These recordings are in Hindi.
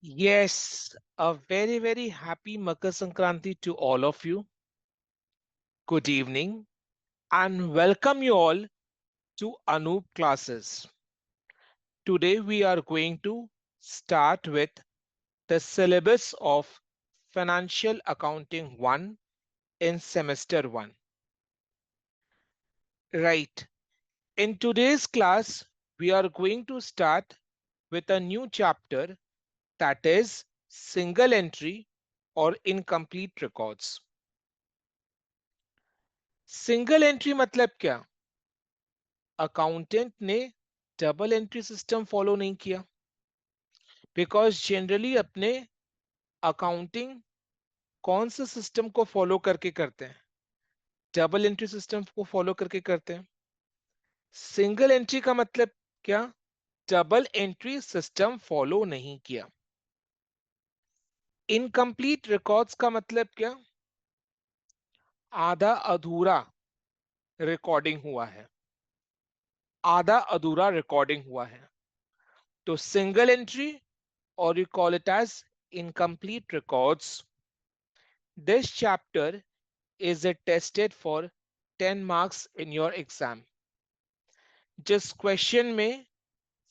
Yes, a very, very happy Makar Sankranti to all of you. Good evening and welcome you all to Anup classes. Today we are going to start with the syllabus of Financial Accounting 1 in semester 1. Right. In today's class, we are going to start with a new chapter that is single entry or incomplete records. Single entry मतलब क्या? अकाउंटेंट ने डबल एंट्री सिस्टम फॉलो नहीं किया बिकॉज जनरली अपने अकाउंटिंग कौन से सिस्टम को फॉलो करके करते हैं? डबल एंट्री सिस्टम को फॉलो करके करते हैं. सिंगल एंट्री का मतलब क्या? डबल एंट्री सिस्टम फॉलो नहीं किया. इनकम्प्लीट रिकॉर्ड्स का मतलब क्या? आधा अधूरा रिकॉर्डिंग हुआ है. आधा अधूरा रिकॉर्डिंग हुआ है. तो single entry or you call it as incomplete records. This chapter is tested for 10 marks in your exam. जिस क्वेश्चन में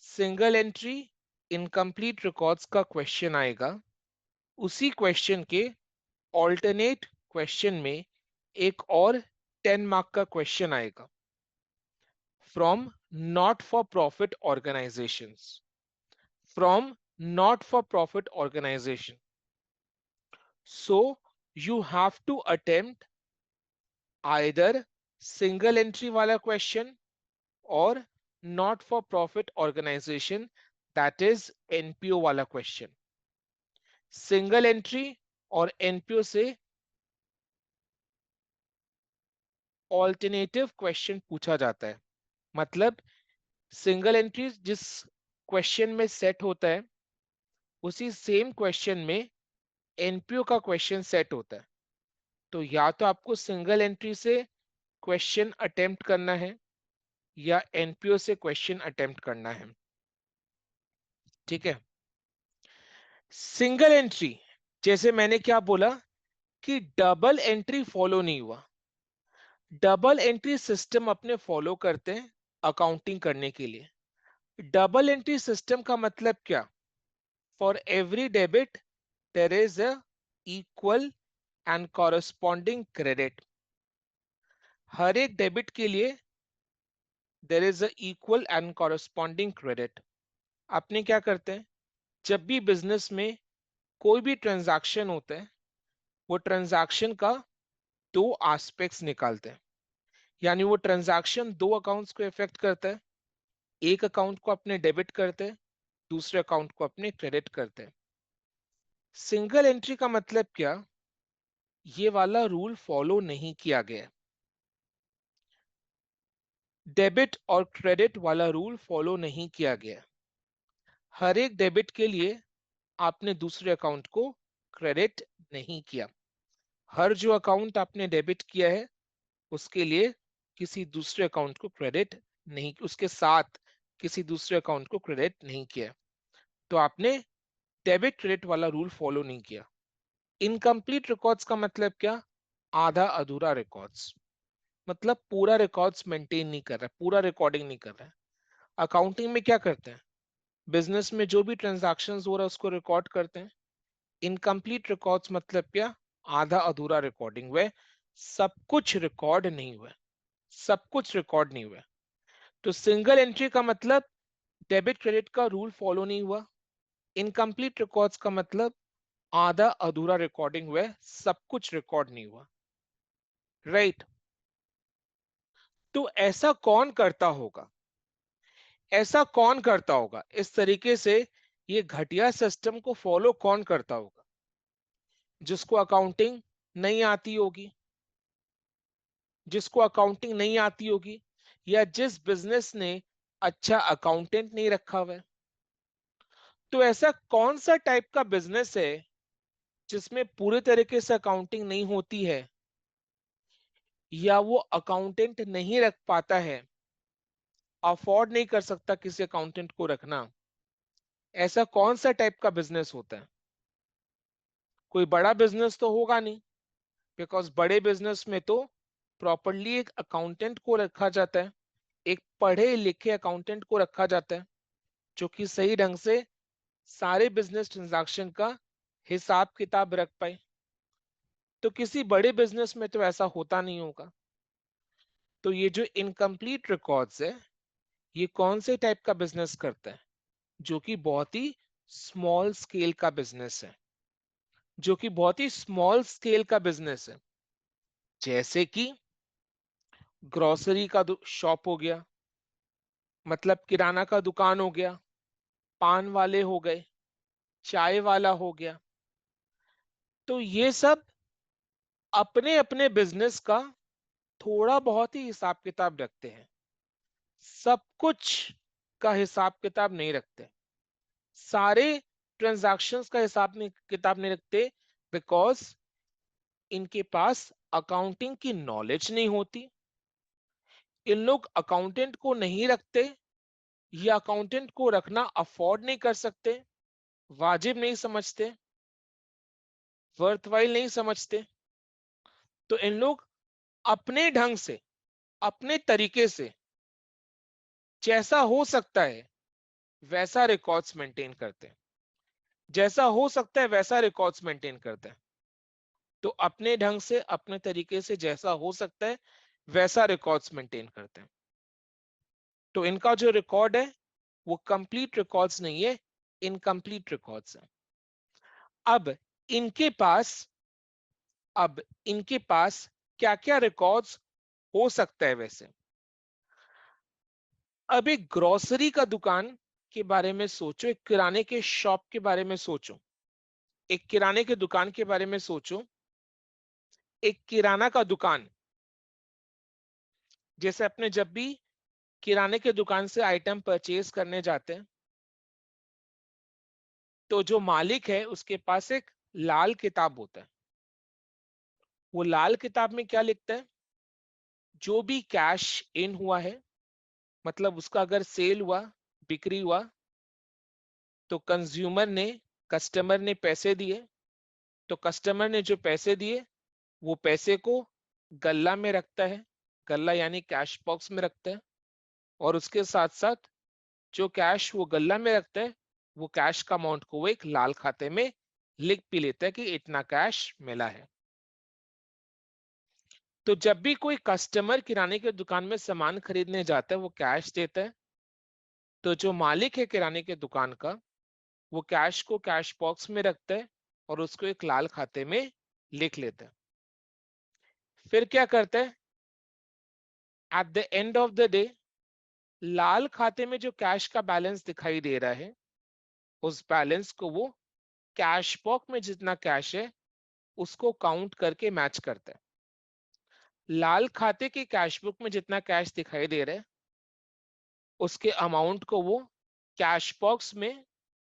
सिंगल एंट्री इनकम्प्लीट रिकॉर्ड्स का क्वेश्चन आएगा उसी क्वेश्चन के ऑल्टरनेट क्वेश्चन में एक और 10 मार्क का क्वेश्चन आएगा from not for profit organisations. From not for profit organisation. So you have to attempt either single entry wala question or not for profit organization, that is NPO wala question. Single entry और NPO से ऑल्टरनेटिव क्वेश्चन पूछा जाता है. मतलब सिंगल एंट्री जिस क्वेश्चन में सेट होता है उसी सेम क्वेश्चन में एनपीओ का क्वेश्चन सेट होता है. तो या तो आपको सिंगल एंट्री से क्वेश्चन अटेम्प्ट करना है या एनपीओ से क्वेश्चन अटेम्प्ट करना है. ठीक है. सिंगल एंट्री जैसे मैंने क्या बोला कि डबल एंट्री फॉलो नहीं हुआ. डबल एंट्री सिस्टम अपने फॉलो करते हैं अकाउंटिंग करने के लिए. डबल एंट्री सिस्टम का मतलब क्या? For every debit there is a equal and corresponding credit. हर एक डेबिट के लिए there is a equal and corresponding credit. आपने क्या करते हैं? जब भी बिजनेस में कोई भी ट्रांजैक्शन होता है वो ट्रांजैक्शन का दो एस्पेक्ट्स निकालते हैं. यानी वो ट्रांजैक्शन दो अकाउंट्स को इफेक्ट करता है. एक अकाउंट को अपने डेबिट करते हैं, दूसरे अकाउंट को अपने क्रेडिट करते हैं. सिंगल एंट्री का मतलब क्या? ये वाला रूल फॉलो नहीं किया गया. डेबिट और क्रेडिट वाला रूल फॉलो नहीं किया गया. हर एक डेबिट के लिए आपने दूसरे अकाउंट को क्रेडिट नहीं किया. हर जो अकाउंट आपने डेबिट किया है उसके लिए किसी दूसरे अकाउंट को क्रेडिट नहीं, उसके साथ किसी दूसरे अकाउंट को क्रेडिट नहीं किया. तो आपने डेबिट क्रेडिट वाला रूल फॉलो नहीं किया. इनकम्प्लीट रिकॉर्ड्स का मतलब क्या? आधा अधूरा रिकॉर्ड्स. मतलब पूरा रिकॉर्ड्स मेंटेन नहीं कर रहा है, पूरा रिकॉर्डिंग नहीं कर रहा है. अकाउंटिंग में क्या करते हैं? बिजनेस में जो भी ट्रांजैक्शन हो रहा है उसको रिकॉर्ड करते हैं. इनकम्प्लीट रिकॉर्ड्स मतलब क्या? आधा अधूरा रिकॉर्डिंग हुआ. सब कुछ रिकॉर्ड नहीं हुआ. सब कुछ रिकॉर्ड नहीं हुआ. तो सिंगल एंट्री का मतलब डेबिट क्रेडिट का रूल फॉलो नहीं हुआ. इनकम्प्लीट रिकॉर्ड्स का मतलब आधा अधूरा रिकॉर्डिंग हुआ, सब कुछ रिकॉर्ड नहीं हुआ. राइट. तो ऐसा कौन करता होगा? ऐसा कौन करता होगा इस तरीके से? ये घटिया सिस्टम को फॉलो कौन करता होगा? जिसको अकाउंटिंग नहीं आती होगी. जिसको अकाउंटिंग नहीं आती होगी या जिस बिजनेस ने अच्छा अकाउंटेंट नहीं रखा हुआ है. तो ऐसा कौन सा टाइप का बिजनेस है जिसमें पूरे तरीके से अकाउंटिंग नहीं होती है या वो अकाउंटेंट नहीं रख पाता है, अफोर्ड नहीं कर सकता किसी अकाउंटेंट को रखना? ऐसा कौन सा टाइप का बिजनेस होता है? कोई बड़ा बिजनेस तो होगा नहीं, बिकॉज बड़े बिजनेस में तो प्रॉपरली एक अकाउंटेंट को रखा जाता है, एक पढ़े लिखे अकाउंटेंट को रखा जाता है, जो कि सही ढंग से सारे बिजनेस ट्रांजैक्शन का हिसाब किताब रख पाए। तो किसी बड़े बिजनेस में तो ऐसा होता नहीं होगा। तो ये जो इनकम्प्लीट रिकॉर्ड्स है, ये कौन से टाइप का बिजनेस करता है? जो कि बहुत ही स्मॉल स्केल का बिजनेस है, जो कि बहुत ही स्मॉल स्केल का बिजनेस है। जैसे कि ग्रोसरी का शॉप हो गया, मतलब किराना का दुकान हो गया, पान वाले हो गए, चाय वाला हो गया। तो ये सब अपने अपने बिजनेस का थोड़ा बहुत ही हिसाब किताब रखते हैं, सब कुछ का हिसाब किताब नहीं रखते, सारे ट्रांजैक्शंस का हिसाब नहीं किताब नहीं रखते, बिकॉज इनके पास अकाउंटिंग की नॉलेज नहीं होती। इन लोग अकाउंटेंट को नहीं रखते, या अकाउंटेंट को रखना अफोर्ड नहीं कर सकते, वाजिब नहीं समझते, वर्थवाइल नहीं समझते। तो इन लोग अपने ढंग से, अपने तरीके से, जैसा हो सकता है वैसा रिकॉर्ड्स मेंटेन करते हैं, जैसा हो सकता है वैसा रिकॉर्ड्स मेंटेन करते हैं। तो अपने ढंग से, अपने तरीके से, जैसा हो सकता है वैसा रिकॉर्ड्स मेंटेन करते हैं। तो इनका जो रिकॉर्ड है वो कंप्लीट रिकॉर्ड्स नहीं है, इनकम्प्लीट रिकॉर्ड्स है। अब इनके पास अब इनके पास क्या क्या रिकॉर्ड्स हो सकता है वैसे? अब एक ग्रोसरी का दुकान के बारे में सोचो, एक किराने के शॉप के बारे में सोचो, एक किराने के दुकान के बारे में सोचो। एक किराना का दुकान, जैसे अपने जब भी किराने के दुकान से आइटम परचेज करने जाते हैं, तो जो मालिक है उसके पास एक लाल किताब होता है। वो लाल किताब में क्या लिखता है? जो भी कैश इन हुआ है, मतलब उसका अगर सेल हुआ, बिक्री हुआ, तो कस्टमर ने पैसे दिए, तो कस्टमर ने जो पैसे दिए वो पैसे को गल्ला में रखता है, गल्ला यानी कैश बॉक्स में रखता है। और उसके साथ साथ जो कैश वो गल्ला में रखता है, वो कैश का अमाउंट को वो एक लाल खाते में लिख भी लेता है कि इतना कैश मिला है। तो जब भी कोई कस्टमर किराने की दुकान में सामान खरीदने जाता है, वो कैश देता है, तो जो मालिक है किराने के दुकान का, वो कैश को कैश बॉक्स में रखता है और उसको एक लाल खाते में लिख लेता है। फिर क्या करता है? At the end of the day, लाल खाते में जो कैश का बैलेंस दिखाई दे रहा है, उस बैलेंस को वो कैश बॉक्स में जितना कैश है उसको काउंट करके मैच करता है। लाल खाते के कैश बुक में जितना कैश दिखाई दे रहा है, उसके अमाउंट को वो कैश बॉक्स में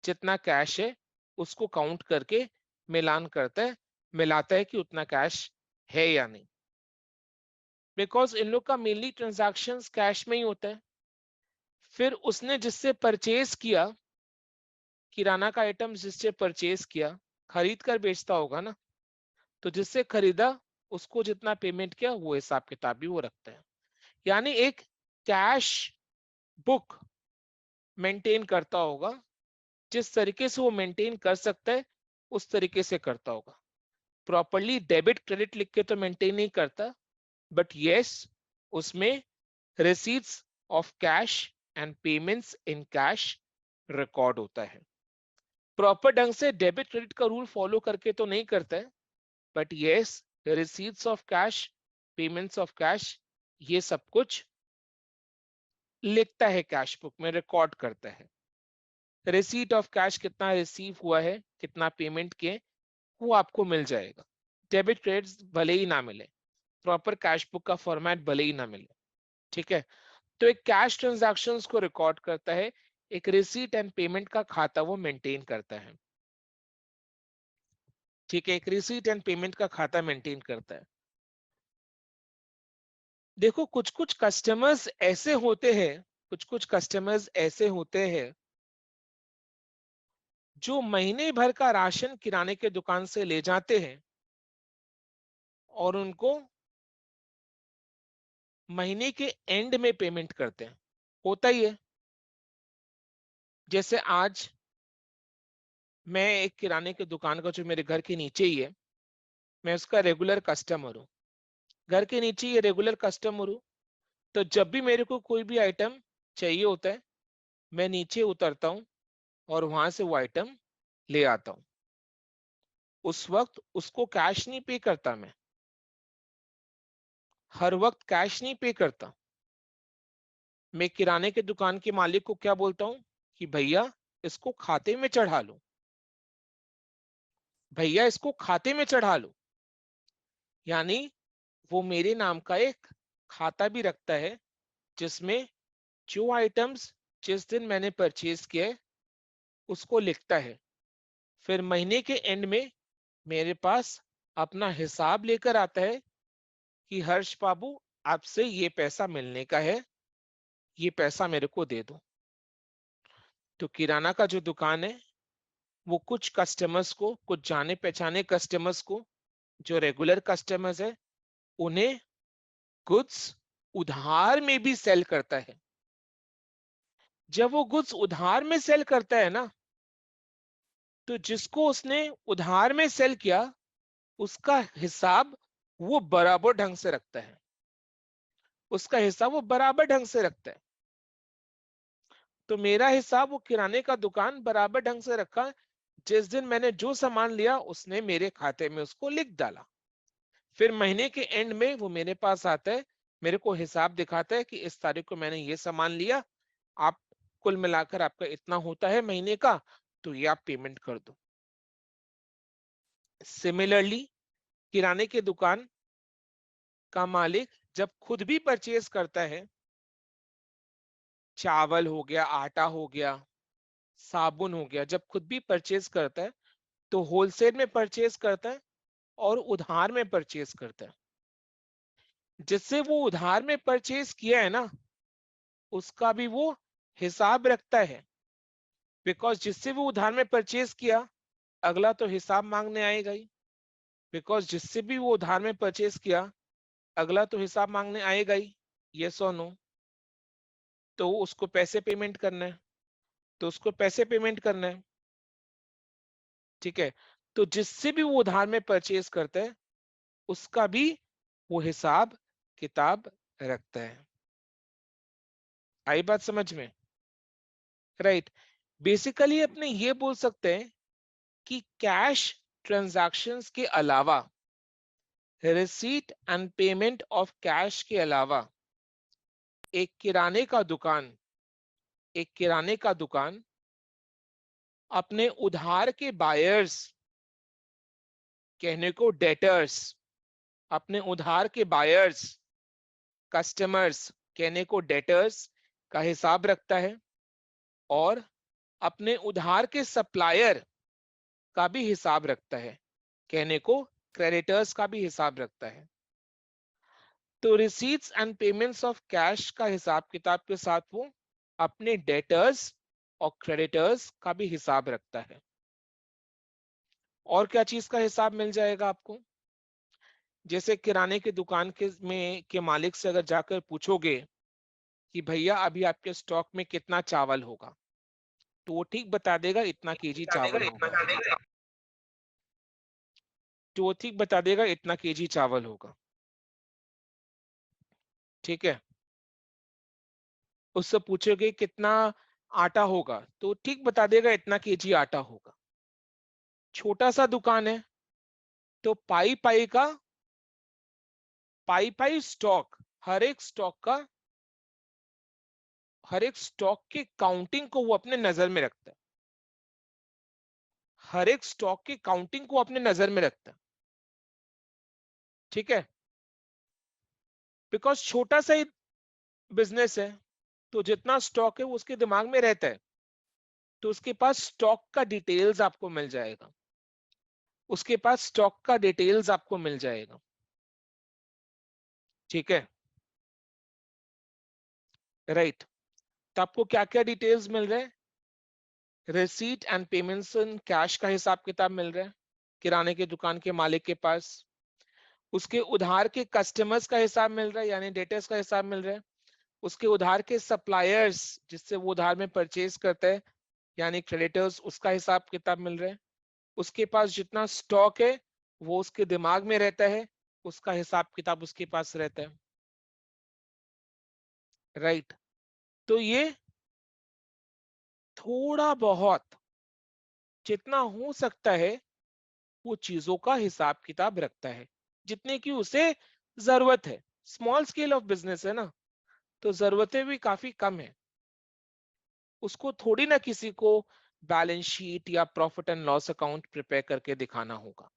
जितना कैश है उसको काउंट करके मिलान करता है, मिलाता है कि उतना कैश है या नहीं। बिकॉज इन लोग का मेनली ट्रांजैक्शंस कैश में ही होता है। फिर उसने जिससे परचेज किया, किराना का आइटम जिससे परचेज किया, खरीद कर बेचता होगा ना, तो जिससे खरीदा उसको जितना पेमेंट किया वो हिसाब किताब भी वो रखता है। यानी एक कैश बुक मेंटेन करता होगा, जिस तरीके से वो मेंटेन कर सकता है उस तरीके से करता होगा। प्रॉपरली डेबिट क्रेडिट लिख के तो मेंटेन नहीं करता, बट यस, उसमें receipts of cash and payments in cash record होता है। प्रॉपर ढंग से डेबिट क्रेडिट का रूल फॉलो करके तो नहीं करता है, but yes, receipts of cash, payments of cash, ये सब कुछ लिखता है, कैश बुक में रिकॉर्ड करता है। रिसीट ऑफ कैश कितना रिसीव हुआ है, कितना पेमेंट किए, वो आपको मिल जाएगा। डेबिट क्रेडिट भले ही ना मिले, प्रॉपर कैश बुक का फॉर्मेट भले ही ना मिले, ठीक है। तो एक कैश ट्रांजैक्शंस को रिकॉर्ड करता है, एक रिसीट एंड पेमेंट का खाता वो मेंटेन करता है, ठीक है। एक रिसीट एंड पेमेंट का खाता मेंटेन करता है। देखो, कुछ कुछ कस्टमर्स ऐसे होते हैं, कुछ कुछ कस्टमर्स ऐसे होते हैं जो महीने भर का राशन किराने के दुकान से ले जाते हैं और उनको महीने के एंड में पेमेंट करते हैं। होता ही है। जैसे आज मैं एक किराने की दुकान का, जो मेरे घर के नीचे ही है, मैं उसका रेगुलर कस्टमर हूँ। घर के नीचे ही रेगुलर कस्टमर हूँ। तो जब भी मेरे को कोई भी आइटम चाहिए होता है, मैं नीचे उतरता हूँ और वहां से वो आइटम ले आता हूँ। उस वक्त उसको कैश नहीं पे करता, मैं हर वक्त कैश नहीं पे करता। मैं किराने के दुकान के मालिक को क्या बोलता हूँ कि भैया इसको खाते में चढ़ा लो, भैया इसको खाते में चढ़ा लो। यानी वो मेरे नाम का एक खाता भी रखता है, जिसमें जो आइटम्स जिस दिन मैंने परचेज किया है उसको लिखता है। फिर महीने के एंड में मेरे पास अपना हिसाब लेकर आता है कि हर्ष बाबू, आपसे ये पैसा मिलने का है, ये पैसा मेरे को दे दो। तो किराना का जो दुकान है, वो कुछ कस्टमर्स को, कुछ जाने पहचाने कस्टमर्स को, जो रेगुलर कस्टमर्स है, उन्हें गुड्स उधार में भी सेल करता है। जब वो गुड्स उधार में सेल करता है ना, तो जिसको उसने उधार में सेल किया उसका हिसाब वो बराबर ढंग से रखता है, उसका हिसाब वो बराबर ढंग से रखता है। तो मेरा हिसाब वो किराने का दुकान बराबर ढंग से रखा। जिस दिन मैंने जो सामान लिया उसने मेरे खाते में उसको लिख डाला। फिर महीने के एंड में वो मेरे पास आता है, मेरे को हिसाब दिखाता है कि इस तारीख को मैंने ये सामान लिया, आप कुल मिलाकर आपका इतना होता है महीने का, तो ये आप पेमेंट कर दो। सिमिलरली किराने की दुकान का मालिक जब खुद भी परचेज करता है, चावल हो गया, आटा हो गया, साबुन हो गया, जब खुद भी परचेज करता है तो होलसेल में परचेज करता है और उधार में परचेज करता है। जिससे वो उधार में परचेज किया है ना, उसका भी वो हिसाब रखता है। बिकॉज जिससे वो उधार में परचेज किया, अगला तो हिसाब मांगने आएगा ही। बिकॉज जिससे भी वो उधार में परचेज किया, अगला तो हिसाब मांगने आएगा ही। यस और नो। तो उसको पैसे पेमेंट करना है, तो उसको पैसे पेमेंट करना है। ठीक है। तो जिससे भी वो उधार में परचेज करता है, उसका भी वो हिसाब किताब रखता है। आई बात समझ में? राइट। बेसिकली अपने ये बोल सकते हैं कि कैश ट्रांजैक्शंस के अलावा, receipt and payment of cash के अलावा, एक किराने का दुकान एक किराने का दुकान अपने उधार के बायर्स, कहने को डेटर्स, अपने उधार के बायर्स, कस्टमर्स, कहने को डेटर्स का हिसाब रखता है, और अपने उधार के सप्लायर का भी हिसाब रखता है, कहने को क्रेडिटर्स का भी हिसाब रखता है। तो receipts and payments of cash का हिसाब किताब के साथ वो अपने डेटर्स और क्रेडिटर्स का भी हिसाब रखता है। और क्या चीज का हिसाब मिल जाएगा आपको? जैसे किराने की दुकान के मालिक से अगर जाकर पूछोगे कि भैया अभी आपके स्टॉक में कितना चावल होगा, तो वो ठीक बता देगा इतना केजी चावल होगा। तो वो ठीक बता देगा इतना केजी चावल होगा। ठीक है। उससे पूछोगे कितना आटा होगा, तो ठीक बता देगा इतना केजी आटा होगा। छोटा सा दुकान है, तो पाई पाई स्टॉक, हर एक स्टॉक का, हर एक स्टॉक की काउंटिंग को वो अपने नजर में रखता है। हर एक स्टॉक की काउंटिंग को अपने नजर में रखता है। ठीक है। बिकॉज छोटा सा ही बिजनेस है, तो जितना स्टॉक है वो उसके दिमाग में रहता है, तो उसके पास स्टॉक का डिटेल्स आपको मिल जाएगा, उसके पास स्टॉक का डिटेल्स आपको मिल जाएगा। ठीक है। राइट। तो आपको क्या क्या डिटेल्स मिल रहे हैं? Receipt and payments in cash का हिसाब किताब मिल रहा है किराने की दुकान के मालिक के पास। उसके उधार के कस्टमर्स का हिसाब मिल रहा है यानी डेटर्स का हिसाब मिल रहा है। उसके उधार के सप्लायर्स जिससे वो उधार में परचेज करता है यानी क्रेडिटर्स, उसका हिसाब किताब मिल रहा है। उसके पास जितना स्टॉक है वो उसके दिमाग में रहता है, उसका हिसाब किताब उसके पास रहता है, राइट। तो ये थोड़ा बहुत जितना हो सकता है वो चीजों का हिसाब किताब रखता है जितने की उसे जरूरत है। स्मॉल स्केल ऑफ बिजनेस है ना, तो जरूरतें भी काफी कम है। उसको थोड़ी ना किसी को बैलेंस शीट या profit and loss account prepare करके दिखाना होगा।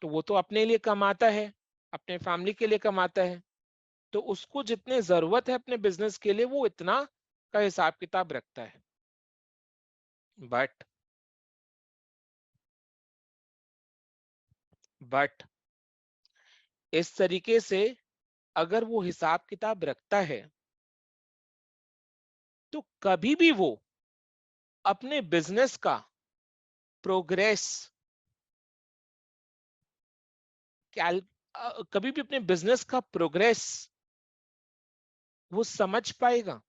तो वो तो अपने लिए कमाता है, अपने फैमिली के लिए कमाता है, तो उसको जितने जरूरत है अपने बिजनेस के लिए वो इतना का हिसाब किताब रखता है। बट बट इस तरीके से अगर वो हिसाब किताब रखता है तो कभी भी वो अपने बिजनेस का प्रोग्रेस कैल कभी भी अपने बिजनेस का प्रोग्रेस वो समझ पाएगा,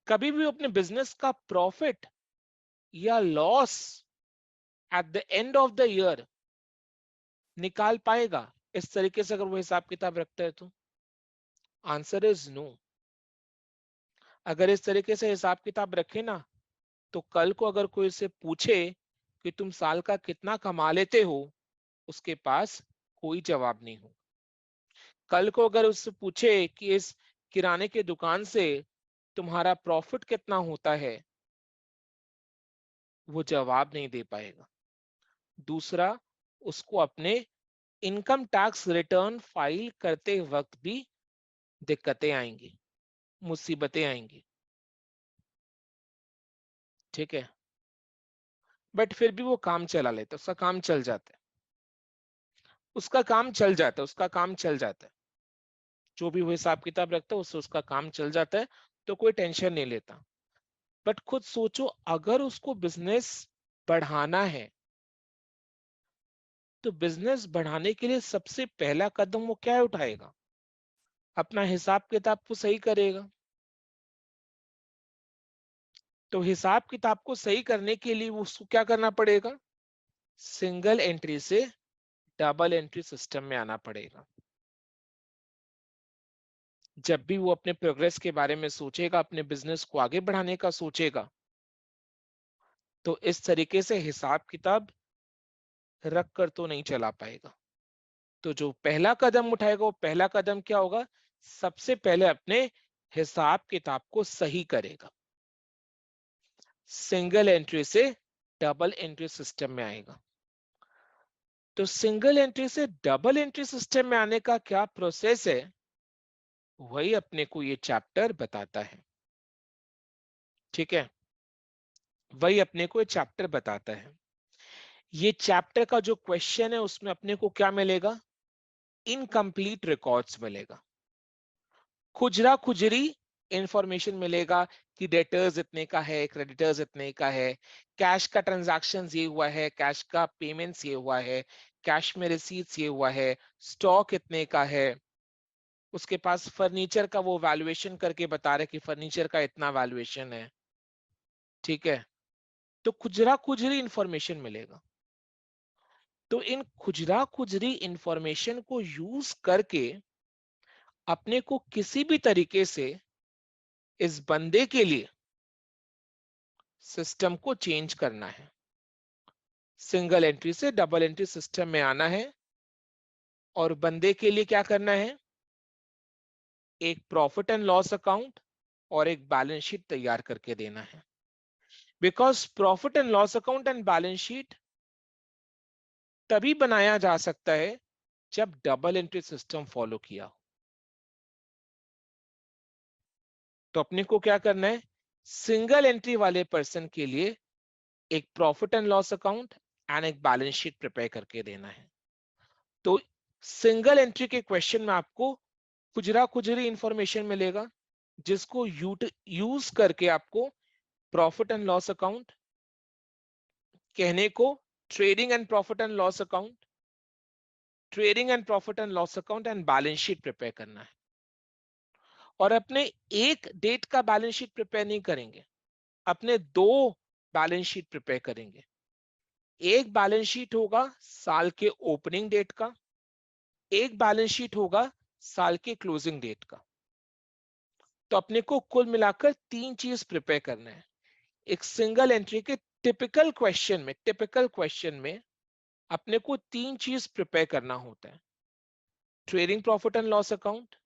कभी भी अपने बिजनेस का प्रॉफिट या loss eight the end of the year निकाल पाएगा इस तरीके से अगर वो हिसाब किताब रखता है तो? Answer is no. अगर इस तरीके से हिसाब किताब रखे ना तो कल को अगर कोई से पूछे कि तुम साल का कितना कमा लेते हो, उसके पास कोई जवाब नहीं हो। कल को अगर उससे पूछे कि इस किराने की दुकान से तुम्हारा प्रॉफिट कितना होता है, वो जवाब नहीं दे पाएगा। दूसरा, उसको अपने इनकम टैक्स रिटर्न फाइल करते वक्त भी दिक्कतें आएंगी, मुसीबतें आएंगी, ठीक है। बट फिर भी वो काम चला लेता है, उसका काम चल जाता है, उसका काम चल जाता है, उसका काम चल जाता है। जो भी वो हिसाब किताब रखता है उससे उसका काम चल जाता है, तो कोई टेंशन नहीं लेता। बट खुद सोचो, अगर उसको बिजनेस बढ़ाना है तो बिजनेस बढ़ाने के लिए सबसे पहला कदम वो क्या उठाएगा? अपना हिसाब किताब को सही करेगा। तो हिसाब किताब को सही करने के लिए वो उसको क्या करना पड़ेगा? सिंगल एंट्री से डबल एंट्री सिस्टम में आना पड़ेगा। जब भी वो अपने प्रोग्रेस के बारे में सोचेगा, अपने बिजनेस को आगे बढ़ाने का सोचेगा, तो इस तरीके से हिसाब किताब रख कर तो नहीं चला पाएगा। तो जो पहला कदम उठाएगा वो पहला कदम क्या होगा? सबसे पहले अपने हिसाब किताब को सही करेगा, सिंगल एंट्री से डबल एंट्री सिस्टम में आएगा। तो सिंगल एंट्री से डबल एंट्री सिस्टम में आने का क्या प्रोसेस है, वही अपने को ये चैप्टर बताता है, ठीक है। वही अपने को ये चैप्टर बताता है। ये चैप्टर का जो क्वेश्चन है उसमें अपने को क्या मिलेगा? इनकम्प्लीट रिकॉर्ड्स मिलेगा, खुजरा खुजरी इंफॉर्मेशन मिलेगा कि डेटर्स इतने का है, क्रेडिटर्स इतने का है, कैश का ट्रांजैक्शन ये हुआ है, कैश का पेमेंट्स ये हुआ है, कैश में रिसीट्स ये हुआ है, स्टॉक इतने का है। उसके पास फर्नीचर का वो वैल्यूएशन करके बता रहे कि फर्नीचर का इतना वैल्यूएशन है, ठीक है। तो खुजरा खुजरी इंफॉर्मेशन मिलेगा। तो इन खुजरा खुजरी इंफॉर्मेशन को यूज करके अपने को किसी भी तरीके से इस बंदे के लिए सिस्टम को चेंज करना है, सिंगल एंट्री से डबल एंट्री सिस्टम में आना है। और बंदे के लिए क्या करना है? एक प्रॉफिट एंड लॉस अकाउंट और एक बैलेंस शीट तैयार करके देना है। Because profit and loss account and balance sheet तभी बनाया जा सकता है जब डबल एंट्री सिस्टम फॉलो किया हो। तो अपने को क्या करना है? सिंगल एंट्री वाले पर्सन के लिए एक profit and loss account and एक बैलेंस शीट प्रिपेयर करके देना है। तो सिंगल एंट्री के क्वेश्चन में आपको खुजरा खुजरी इंफॉर्मेशन मिलेगा, जिसको यूज करके आपको प्रॉफिट एंड लॉस अकाउंट, कहने को trading and profit and loss account, trading and profit and loss account and balance sheet prepare करना है। और अपने एक डेट का बैलेंस शीट प्रिपेयर नहीं करेंगे, अपने दो बैलेंस शीट प्रिपेयर करेंगे। एक बैलेंस शीट होगा साल के ओपनिंग डेट का, एक बैलेंस शीट होगा साल के क्लोजिंग डेट का। तो अपने को कुल मिलाकर तीन चीज प्रिपेयर करना है। एक सिंगल एंट्री के टिपिकल क्वेश्चन में अपने को तीन चीज प्रिपेयर करना होता है, trading profit and loss account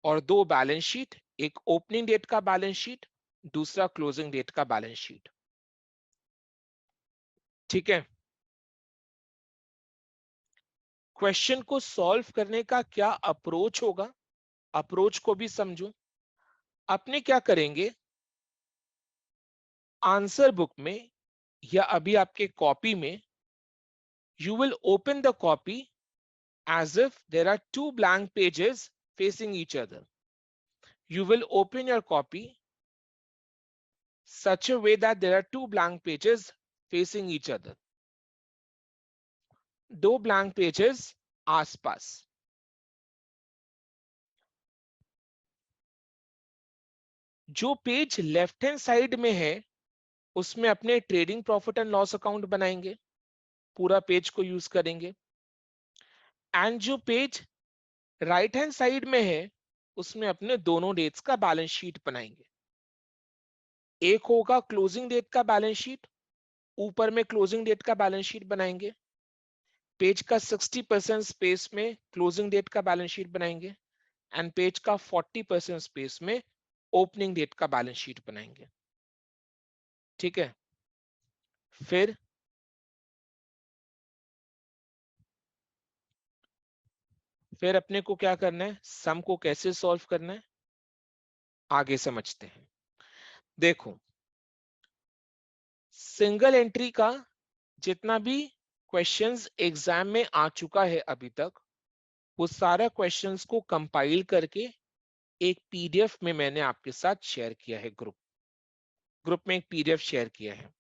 और दो बैलेंस शीट, एक ओपनिंग डेट का बैलेंस शीट, दूसरा क्लोजिंग डेट का बैलेंस शीट। ठीक है। क्वेश्चन को सॉल्व करने का क्या अप्रोच होगा, अप्रोच को भी समझो। अपने क्या करेंगे, आंसर बुक में या अभी आपके कॉपी में, you will open the copy as if there are two blank pages facing each other. You will open your copy such a way that there are two blank pages facing each other. दो blank pages आसपास। जो पेज लेफ्ट हैंड साइड में है उसमें अपने trading profit and loss account बनाएंगे, पूरा पेज को यूज करेंगे। एंड जो पेज राइट हैंड साइड में है उसमें अपने दोनों डेट्स का बैलेंस शीट बनाएंगे। एक होगा क्लोजिंग डेट का बैलेंस शीट, ऊपर में क्लोजिंग डेट का बैलेंस शीट बनाएंगे। पेज का 60% स्पेस में क्लोजिंग डेट का बैलेंस शीट बनाएंगे एंड पेज का 40% स्पेस में ओपनिंग डेट का बैलेंस शीट बनाएंगे। ठीक है। फिर अपने को क्या करना है, सम को कैसे सॉल्व करना है आगे समझते हैं। देखो, सिंगल एंट्री का जितना भी क्वेश्चंस एग्जाम में आ चुका है अभी तक, वो सारा क्वेश्चंस को कंपाइल करके एक पीडीएफ में मैंने आपके साथ शेयर किया है, ग्रुप में एक पीडीएफ शेयर किया है।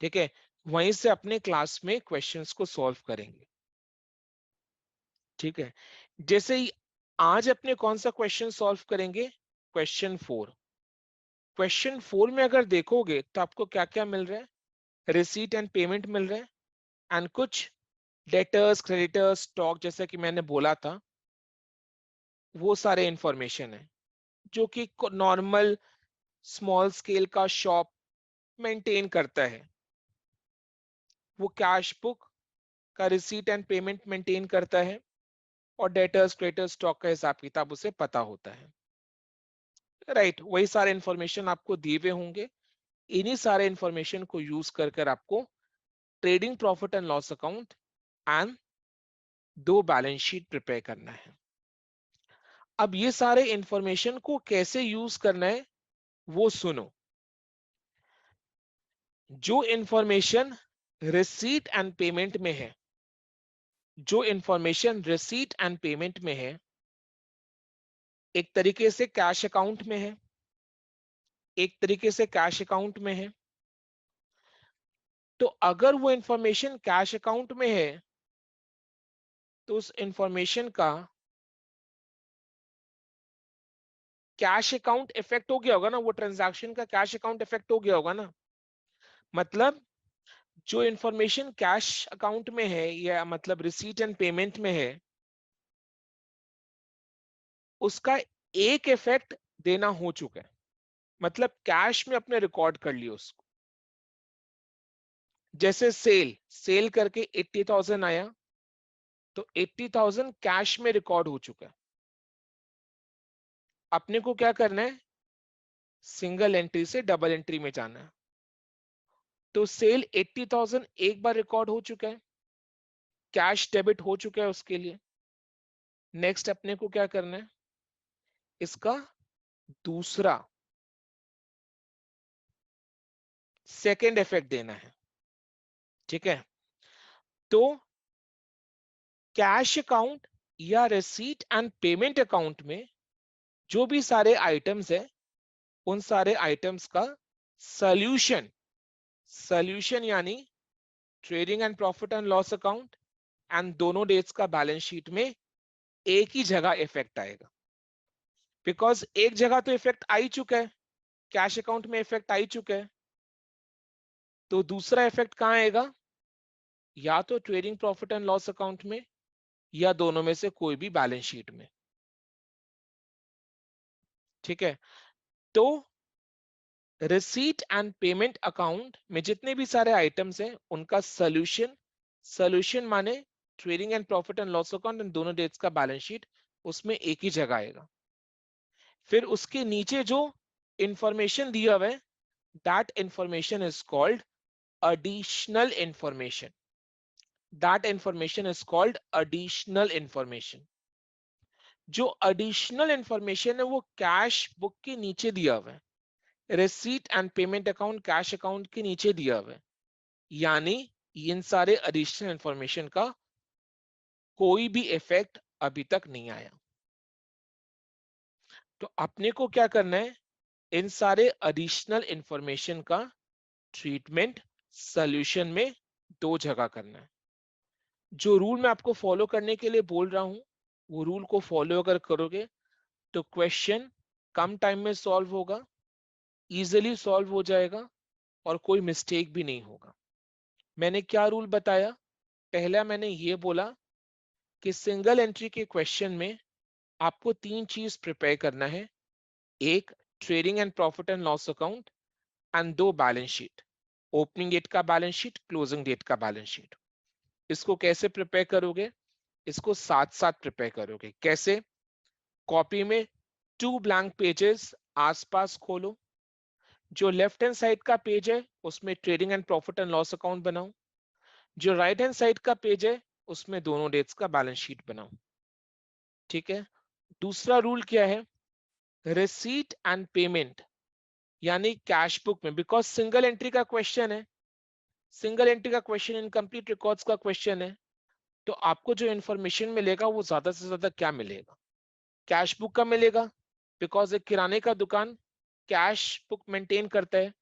ठीक है। वहीं से अपने क्लास में क्वेश्चंस को सॉल्व करेंगे। ठीक है। जैसे ही आज अपने कौन सा क्वेश्चन सॉल्व करेंगे, क्वेश्चन 4। क्वेश्चन 4 में अगर देखोगे तो आपको क्या क्या मिल रहा है, रिसीट एंड पेमेंट मिल रहे हैं एंड कुछ डेटर्स, क्रेडिटर्स, स्टॉक, जैसा कि मैंने बोला था वो सारे इंफॉर्मेशन है जो कि नॉर्मल स्मॉल स्केल का शॉप मेंटेन करता है। वो कैश बुक का रिसीट एंड पेमेंट मेंटेन करता है और डेटर्स, क्रेडिटर्स, स्टॉक का हिसाब किताब उसे पता होता है। राइट, वही सारे इंफॉर्मेशन आपको दिए हुए होंगे। इन्हीं सारे इंफॉर्मेशन को यूज कर कर आपको trading profit and loss account and दो बैलेंस शीट प्रिपेयर करना है। अब ये सारे इंफॉर्मेशन को कैसे यूज करना है वो सुनो। जो इंफॉर्मेशन रिसीट एंड पेमेंट में है, जो इंफॉर्मेशन रिसीट एंड पेमेंट में है, एक तरीके से कैश अकाउंट में है, एक तरीके से कैश अकाउंट में है। तो अगर वो इंफॉर्मेशन कैश अकाउंट में है तो उस इंफॉर्मेशन का कैश अकाउंट इफेक्ट हो गया होगा ना, वो ट्रांजैक्शन का कैश अकाउंट इफेक्ट हो गया होगा ना। मतलब जो इंफॉर्मेशन कैश अकाउंट में है या मतलब रिसीट एंड पेमेंट में है, उसका एक इफेक्ट देना हो चुका है, मतलब कैश में अपने रिकॉर्ड कर लिया उसको। जैसे सेल सेल करके 80,000 आया तो 80,000 कैश में रिकॉर्ड हो चुका है। अपने को क्या करना है, सिंगल एंट्री से डबल एंट्री में जाना है। तो सेल 80,000 एक बार रिकॉर्ड हो चुका है, कैश डेबिट हो चुका है उसके लिए। नेक्स्ट अपने को क्या करना है, इसका दूसरा सेकेंड इफेक्ट देना है। ठीक है। तो कैश अकाउंट या रिसीट एंड पेमेंट अकाउंट में जो भी सारे आइटम्स है उन सारे आइटम्स का सॉल्यूशन, सॉल्यूशन यानी trading and profit and loss account and दोनों डेट्स का बैलेंस शीट में एक ही जगह इफेक्ट आएगा। बिकॉज एक जगह तो इफेक्ट आ ही चुका है, कैश अकाउंट में इफेक्ट आ ही चुका है, तो दूसरा इफेक्ट कहां आएगा? या तो trading profit and loss account में या दोनों में से कोई भी बैलेंस शीट में। ठीक है, तो रिसीट एंड पेमेंट अकाउंट में जितने भी सारे आइटम्स हैं उनका सॉल्यूशन, सॉल्यूशन माने trading and profit and loss account and दोनों डेट्स का बैलेंस शीट, उसमें एक ही जगह आएगा। फिर उसके नीचे जो इंफॉर्मेशन दिया हुआ है that information is called additional information, that information is called additional information। जो additional information है वो कैश बुक के नीचे दिया हुआ है, receipt and payment account cash account के नीचे दिया हुआ है, यानी इन सारे एडिशनल इंफॉर्मेशन का कोई भी इफेक्ट अभी तक नहीं आया। तो अपने को क्या करना है, इन सारे एडिशनल इंफॉर्मेशन का ट्रीटमेंट सॉल्यूशन में दो जगह करना है। जो रूल मैं आपको फॉलो करने के लिए बोल रहा हूं वो रूल को फॉलो अगर करोगे तो क्वेश्चन कम टाइम में सॉल्व होगा, इजीली सॉल्व हो जाएगा और कोई मिस्टेक भी नहीं होगा। मैंने क्या रूल बताया? पहला मैंने ये बोला कि सिंगल एंट्री के क्वेश्चन में आपको तीन चीज प्रिपेयर करना है, एक trading and profit and loss account and दो बैलेंस शीट, ओपनिंग डेट का बैलेंस शीट, क्लोजिंग डेट का बैलेंस शीट। इसको कैसे प्रिपेयर करोगे? इसको साथ साथ प्रिपेयर करोगे। कैसे? कॉपी में 2 ब्लैंक पेजेस आसपास खोलो, जो लेफ्ट हैंड साइड का पेज है उसमें trading and profit and loss account बनाओ, जो राइट हैंड साइड का पेज है उसमें दोनों डेट्स का बैलेंस शीट बनाओ। ठीक है, दूसरा रूल क्या है? रिसीट एंड पेमेंट यानी कैश बुक में, बिकॉज सिंगल एंट्री का क्वेश्चन है, सिंगल एंट्री का क्वेश्चन इनकम्प्लीट रिकॉर्ड्स का क्वेश्चन है, तो आपको जो इंफॉर्मेशन मिलेगा वो ज्यादा से ज्यादा क्या मिलेगा? कैश बुक का मिलेगा, बिकॉज एक किराने का दुकान कैश बुक मेंटेन करता है,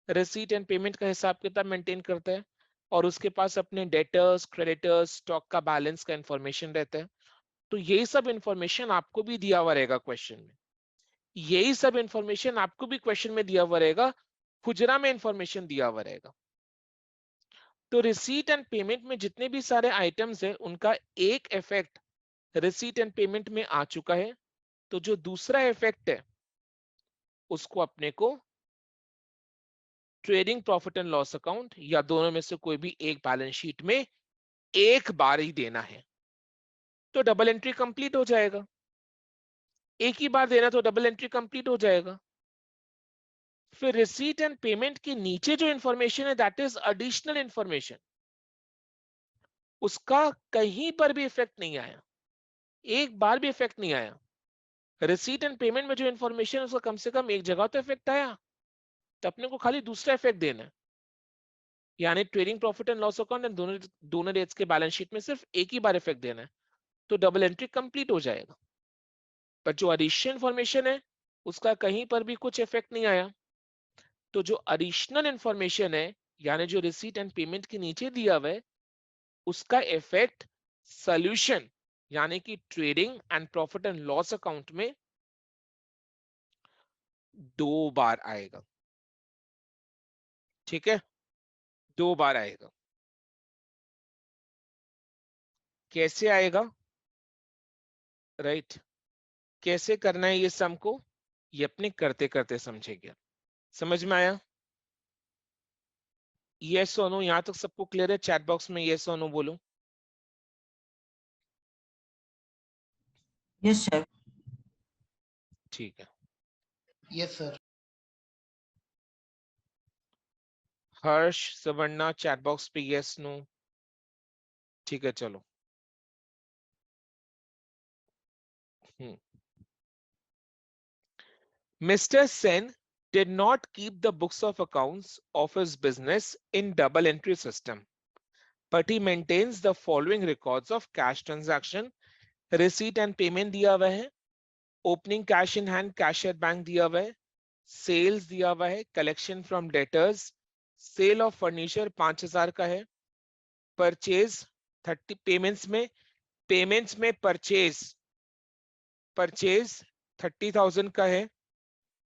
रिसीट एंड पेमेंट का हिसाब किताब मेंटेन करता है, और उसके पास अपने डेटर्स, क्रेडिटर्स, स्टॉक का बैलेंस का इंफॉर्मेशन रहता है। तो यही सब इंफॉर्मेशन आपको भी दिया हुआ रहेगा क्वेश्चन में, यही सब इंफॉर्मेशन आपको भी क्वेश्चन में दिया हुआ रहेगा, खुजरा में इंफॉर्मेशन दिया हुआ रहेगा। तो रिसीट एंड पेमेंट में जितने भी सारे आइटम्स है उनका एक इफेक्ट रिसीट एंड पेमेंट में आ चुका है, तो जो दूसरा इफेक्ट है उसको अपने को trading profit and loss account या दोनों में से कोई भी एक बैलेंस शीट में एक बार ही देना है, तो डबल एंट्री कंप्लीट हो जाएगा। एक ही बार देना तो डबल एंट्री कंप्लीट हो जाएगा। फिर रिसीट एंड पेमेंट के नीचे जो इंफॉर्मेशन है दैट इज एडिशनल इंफॉर्मेशन, उसका कहीं पर भी इफेक्ट नहीं आया, एक बार भी इफेक्ट नहीं आया। रिसीट एंड पेमेंट में जो इंफॉर्मेशन है उसका कम से कम एक जगह तो इफेक्ट आया, तो अपने को खाली दूसरा इफेक्ट देना है, यानी trading profit and loss account and दोनों दोनों डेट्स के बैलेंस शीट में सिर्फ एक ही बार इफेक्ट देना है, तो डबल एंट्री कंप्लीट हो जाएगा। पर जो एडिशनल इंफॉर्मेशन है उसका कहीं पर भी कुछ इफेक्ट नहीं आया, तो जो एडिशनल इंफॉर्मेशन है यानी जो रिसीट एंड पेमेंट के नीचे दिया हुआ है उसका इफेक्ट सॉल्यूशन यानी कि trading and profit and loss account में दो बार आएगा। ठीक है, दो बार आएगा। कैसे आएगा? राइट, कैसे करना है ये सम को, ये अपने करते करते समझेंगे। समझ में आया? यस और नो यहां तक सबको क्लियर है? चैट बॉक्स में यस और नो बोलो। Yes sir. ठीक है, यस सर। हर्ष, सवर्णा चैट बॉक्स पे यस नो। ठीक है, चलो। Mr. Sen did not keep the books of accounts of his business in double entry system, but he maintains the following records of cash transaction, receipt and payment दिया हुआ है, opening cash in hand cash at bank दिया हुआ है, सेल्स दिया हुआ है, collection from debtors, sale of furniture 5000 का है, परचेज 30, पेमेंट्स में परचेज 30,000 का है,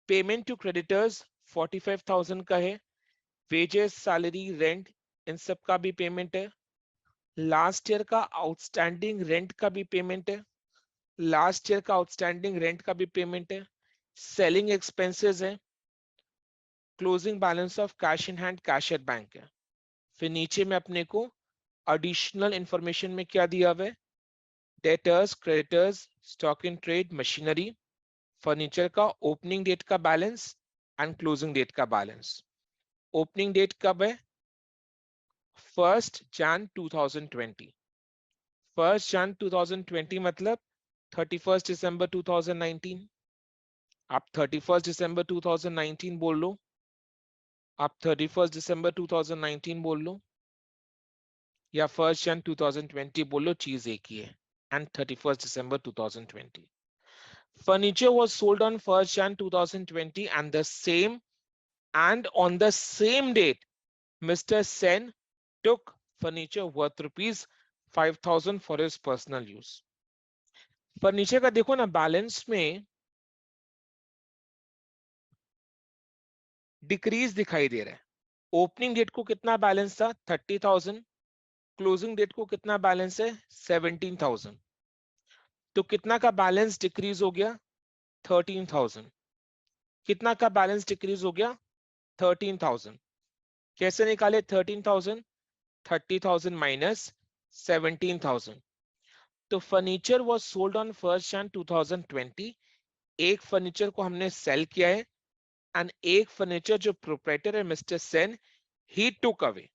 पेमेंट टू क्रेडिटर्स 45,000 का है, वेजेस सैलरी रेंट इन सब का भी पेमेंट है, लास्ट ईयर का आउटस्टैंडिंग रेंट का भी पेमेंट है, लास्ट ईयर का आउटस्टैंडिंग रेंट का भी पेमेंट है, सेलिंग एक्सपेंसेस है, closing balance of cash in hand cash at bank है। फिर नीचे में अपने को एडिशनल इंफॉर्मेशन में क्या दिया हुआ है, debtors, creditors, stock in trade, machinery, furniture का ओपनिंग डेट का बैलेंस एंड क्लोजिंग डेट का बैलेंस। ओपनिंग डेट कब है? 1 Jan 2020। 1 Jan 2020 मतलब 31 December 2019। आप 31 December 2019 बोल लो, आप 31 December 2019 बोल लो, या 1 Jan 2020 बोल लो, चीज एक ही है। And 31 December 2020। Furniture was sold on 1 Jan 2020 and on the same date, Mr. Sen took furniture worth rupees 5,000 for his personal use. Furniture का देखो ना, बैलेंस में डिक्रीज दिखाई दे रहा है। ओपनिंग डेट को कितना बैलेंस था? 30,000। क्लोजिंग डेट को कितना बैलेंस है? 17,000। तो कितना का बैलेंस डिक्रीज हो गया? 13,000। कितना का बैलेंस डिक्रीज हो गया? 13,000। कैसे निकाले 13,000? 30,000 माइनस 17,000। तो furniture was sold on 1 Jan 2020। एक फर्नीचर को हमने सेल किया है, एंड एक फर्नीचर जो प्रोप्राइटर है mister Sen, he took away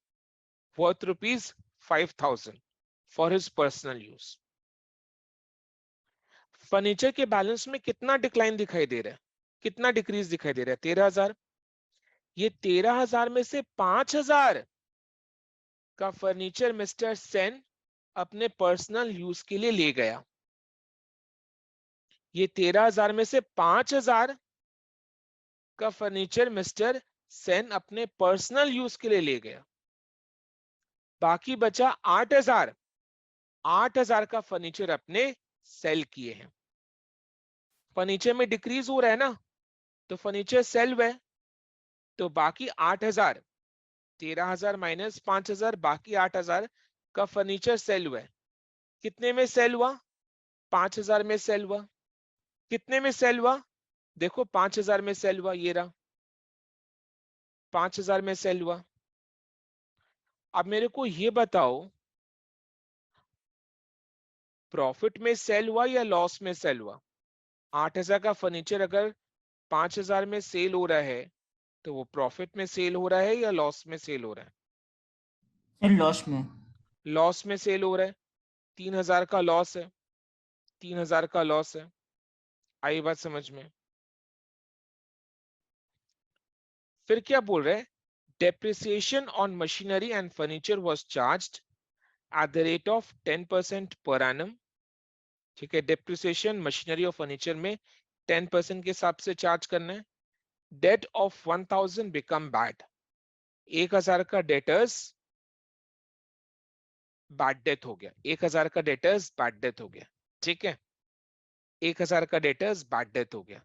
worth rupees 5,000 for his personal use. Furniture के बैलेंस में कितना डिक्लाइन दिखाई दे रहा है, कितना डिक्रीज दिखाई दे रहा है? 13,000। ये 13,000 में से 5,000 का फर्नीचर मिस्टर सेन अपने पर्सनल यूज के लिए ले गया। ये 13,000 में से 5,000 का फर्नीचर मिस्टर सेन अपने पर्सनल यूज के लिए ले गया। बाकी बचा 8,000। 8,000 का फर्नीचर अपने सेल किए हैं। फर्नीचर में डिक्रीज हो रहा है ना, तो फर्नीचर सेल हुआ है, तो बाकी 8,000, 13,000 माइनस 5,000, बाकी 8,000 का फर्नीचर सेल हुआ है। कितने में सेल हुआ? 5,000 में सेल हुआ। कितने में सेल हुआ? देखो 5,000 में सेल हुआ, ये रहा 5,000 में सेल हुआ। अब मेरे को ये बताओ, प्रॉफिट में सेल हुआ या लॉस में सेल हुआ? 8,000 का फर्नीचर अगर 5,000 में सेल हो रहा है, तो वो प्रॉफिट में सेल हो रहा है या लॉस में सेल हो रहा है? सर लॉस में। लॉस में सेल हो रहा है। 3,000 का लॉस है, 3,000 का लॉस है। आई बात समझ में? फिर क्या बोल रहे हैं? Depreciation on machinery and furniture was charged eight the rate of 10% per annum. ठीक है, डेप्रिसिएशन मशीनरी और फर्नीचर में 10% के हिसाब से चार्ज करना है। Debt of 1,000 become bad. 1,000 का डेटर्स बैड डेथ हो गया। 1,000 का डेटर्स बैड डेथ हो गया। ठीक है, 1,000 का डेटर्स बैड डेथ हो गया।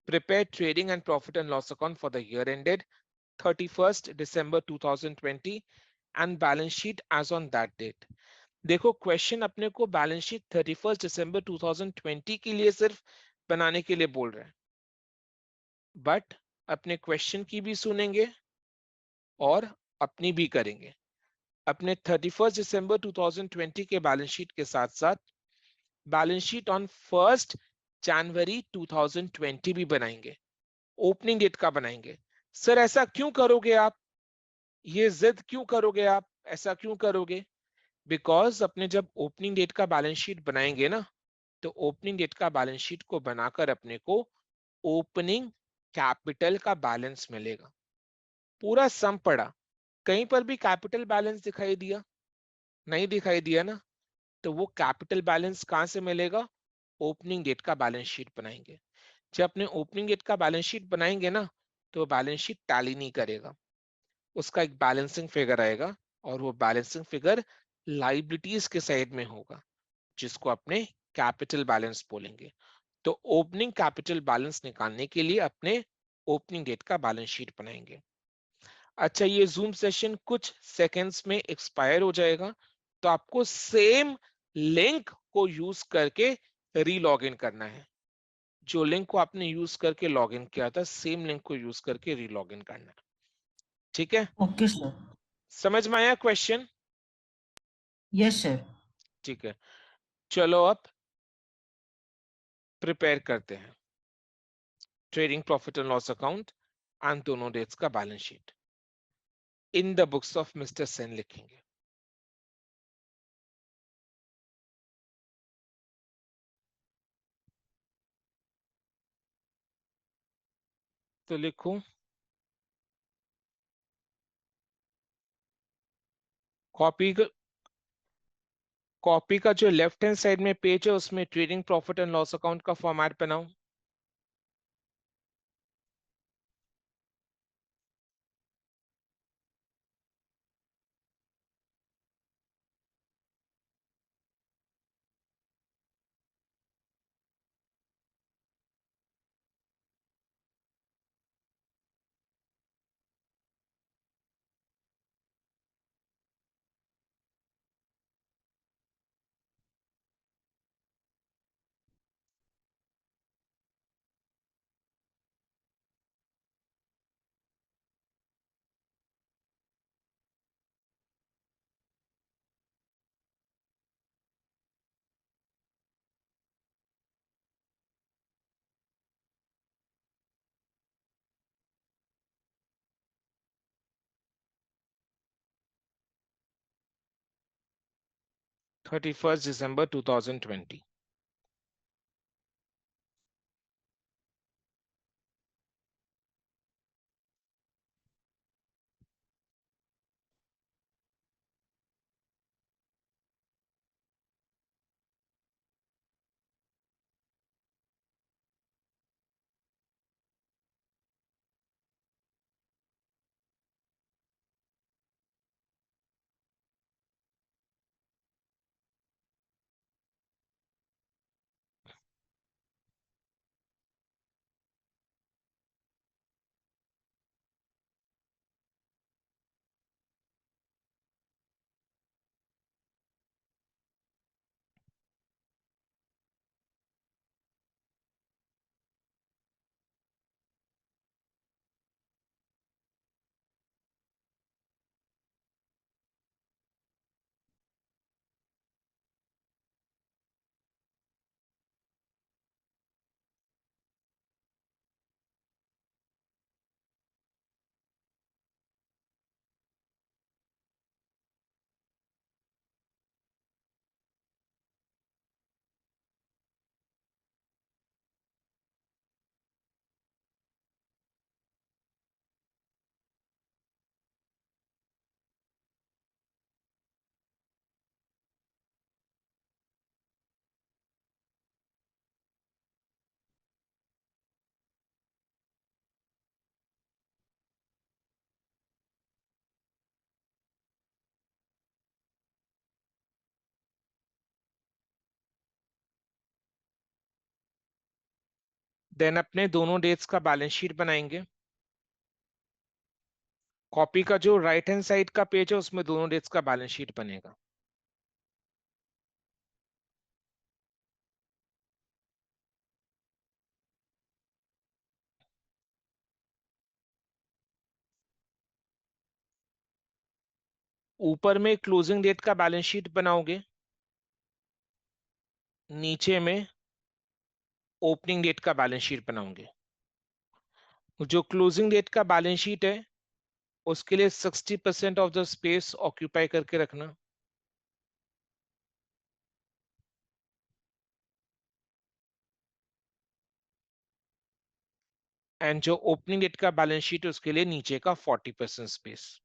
Prepare trading and profit and loss account for the year ended 31st December 2020 and balance sheet as on that date. देखो क्वेश्चन अपने को बैलेंस शीट 31 December 2020 के लिए सिर्फ बनाने के लिए बोल रहे हैं, बट अपने क्वेश्चन की भी सुनेंगे और अपनी भी करेंगे। अपने 31 December 2020 के बैलेंस शीट के साथ साथ बैलेंस शीट ऑन 1 January 2020 भी बनाएंगे, ओपनिंग डेट का बनाएंगे। सर ऐसा क्यों करोगे आप? ये जिद क्यों करोगे आप? ऐसा क्यों करोगे? बिकॉज अपने जब ओपनिंग डेट का बैलेंस शीट बनाएंगे ना, तो ओपनिंग डेट का बैलेंस शीट को बनाकर अपने को ओपनिंग कैपिटल का बैलेंस मिलेगा। पूरा सम पड़ा, कहीं पर भी कैपिटल बैलेंस दिखाई दिया? नहीं दिखाई दिया ना। तो वो कैपिटल बैलेंस कहां से मिलेगा? ओपनिंग डेट का बैलेंस शीट बनाएंगे। जब अपने ओपनिंग डेट का बैलेंस शीट बनाएंगे ना, तो बैलेंस शीट टैली नहीं करेगा, उसका एक बैलेंसिंग फिगर आएगा, और वो बैलेंसिंग फिगर लाइबिलिटीज के साइड में होगा, जिसको अपने कैपिटल बैलेंस बोलेंगे। तो ओपनिंग कैपिटल बैलेंस निकालने के लिए अपने ओपनिंग डेट का बैलेंस शीट बनाएंगे। अच्छा, ये जूम सेशन कुछ सेकेंड्स में एक्सपायर हो जाएगा, तो आपको सेम लिंक को यूज करके री लॉग इन करना है। जो लिंक को आपने यूज करके लॉग इन किया था, सेम लिंक को यूज करके री लॉग इन करना है। ठीक है, ओके सर। समझ में आया क्वेश्चन? Yes sir. ठीक है, चलो अब प्रिपेयर करते हैं trading profit and loss account and दोनों डेट्स का balance sheet in the books of mister Sen लिखेंगे। तो लिखो, कॉपी कॉपी का जो लेफ्ट हैंड साइड में पेज है, उसमें trading profit and loss account का फॉर्मेट बनाओ। December 31, 2020। देन अपने दोनों डेट्स का बैलेंस शीट बनाएंगे। कॉपी का जो राइट हैंड साइड का पेज है, उसमें दोनों डेट्स का बैलेंस शीट बनेगा। ऊपर में क्लोजिंग डेट का बैलेंस शीट बनाओगे, नीचे में ओपनिंग डेट का बैलेंस शीट बनाओगे। जो क्लोजिंग डेट का बैलेंस शीट है, उसके लिए 60% ऑफ द स्पेस ऑक्यूपाई करके रखना। एंड जो ओपनिंग डेट का बैलेंस शीट है, उसके लिए नीचे का 40% space.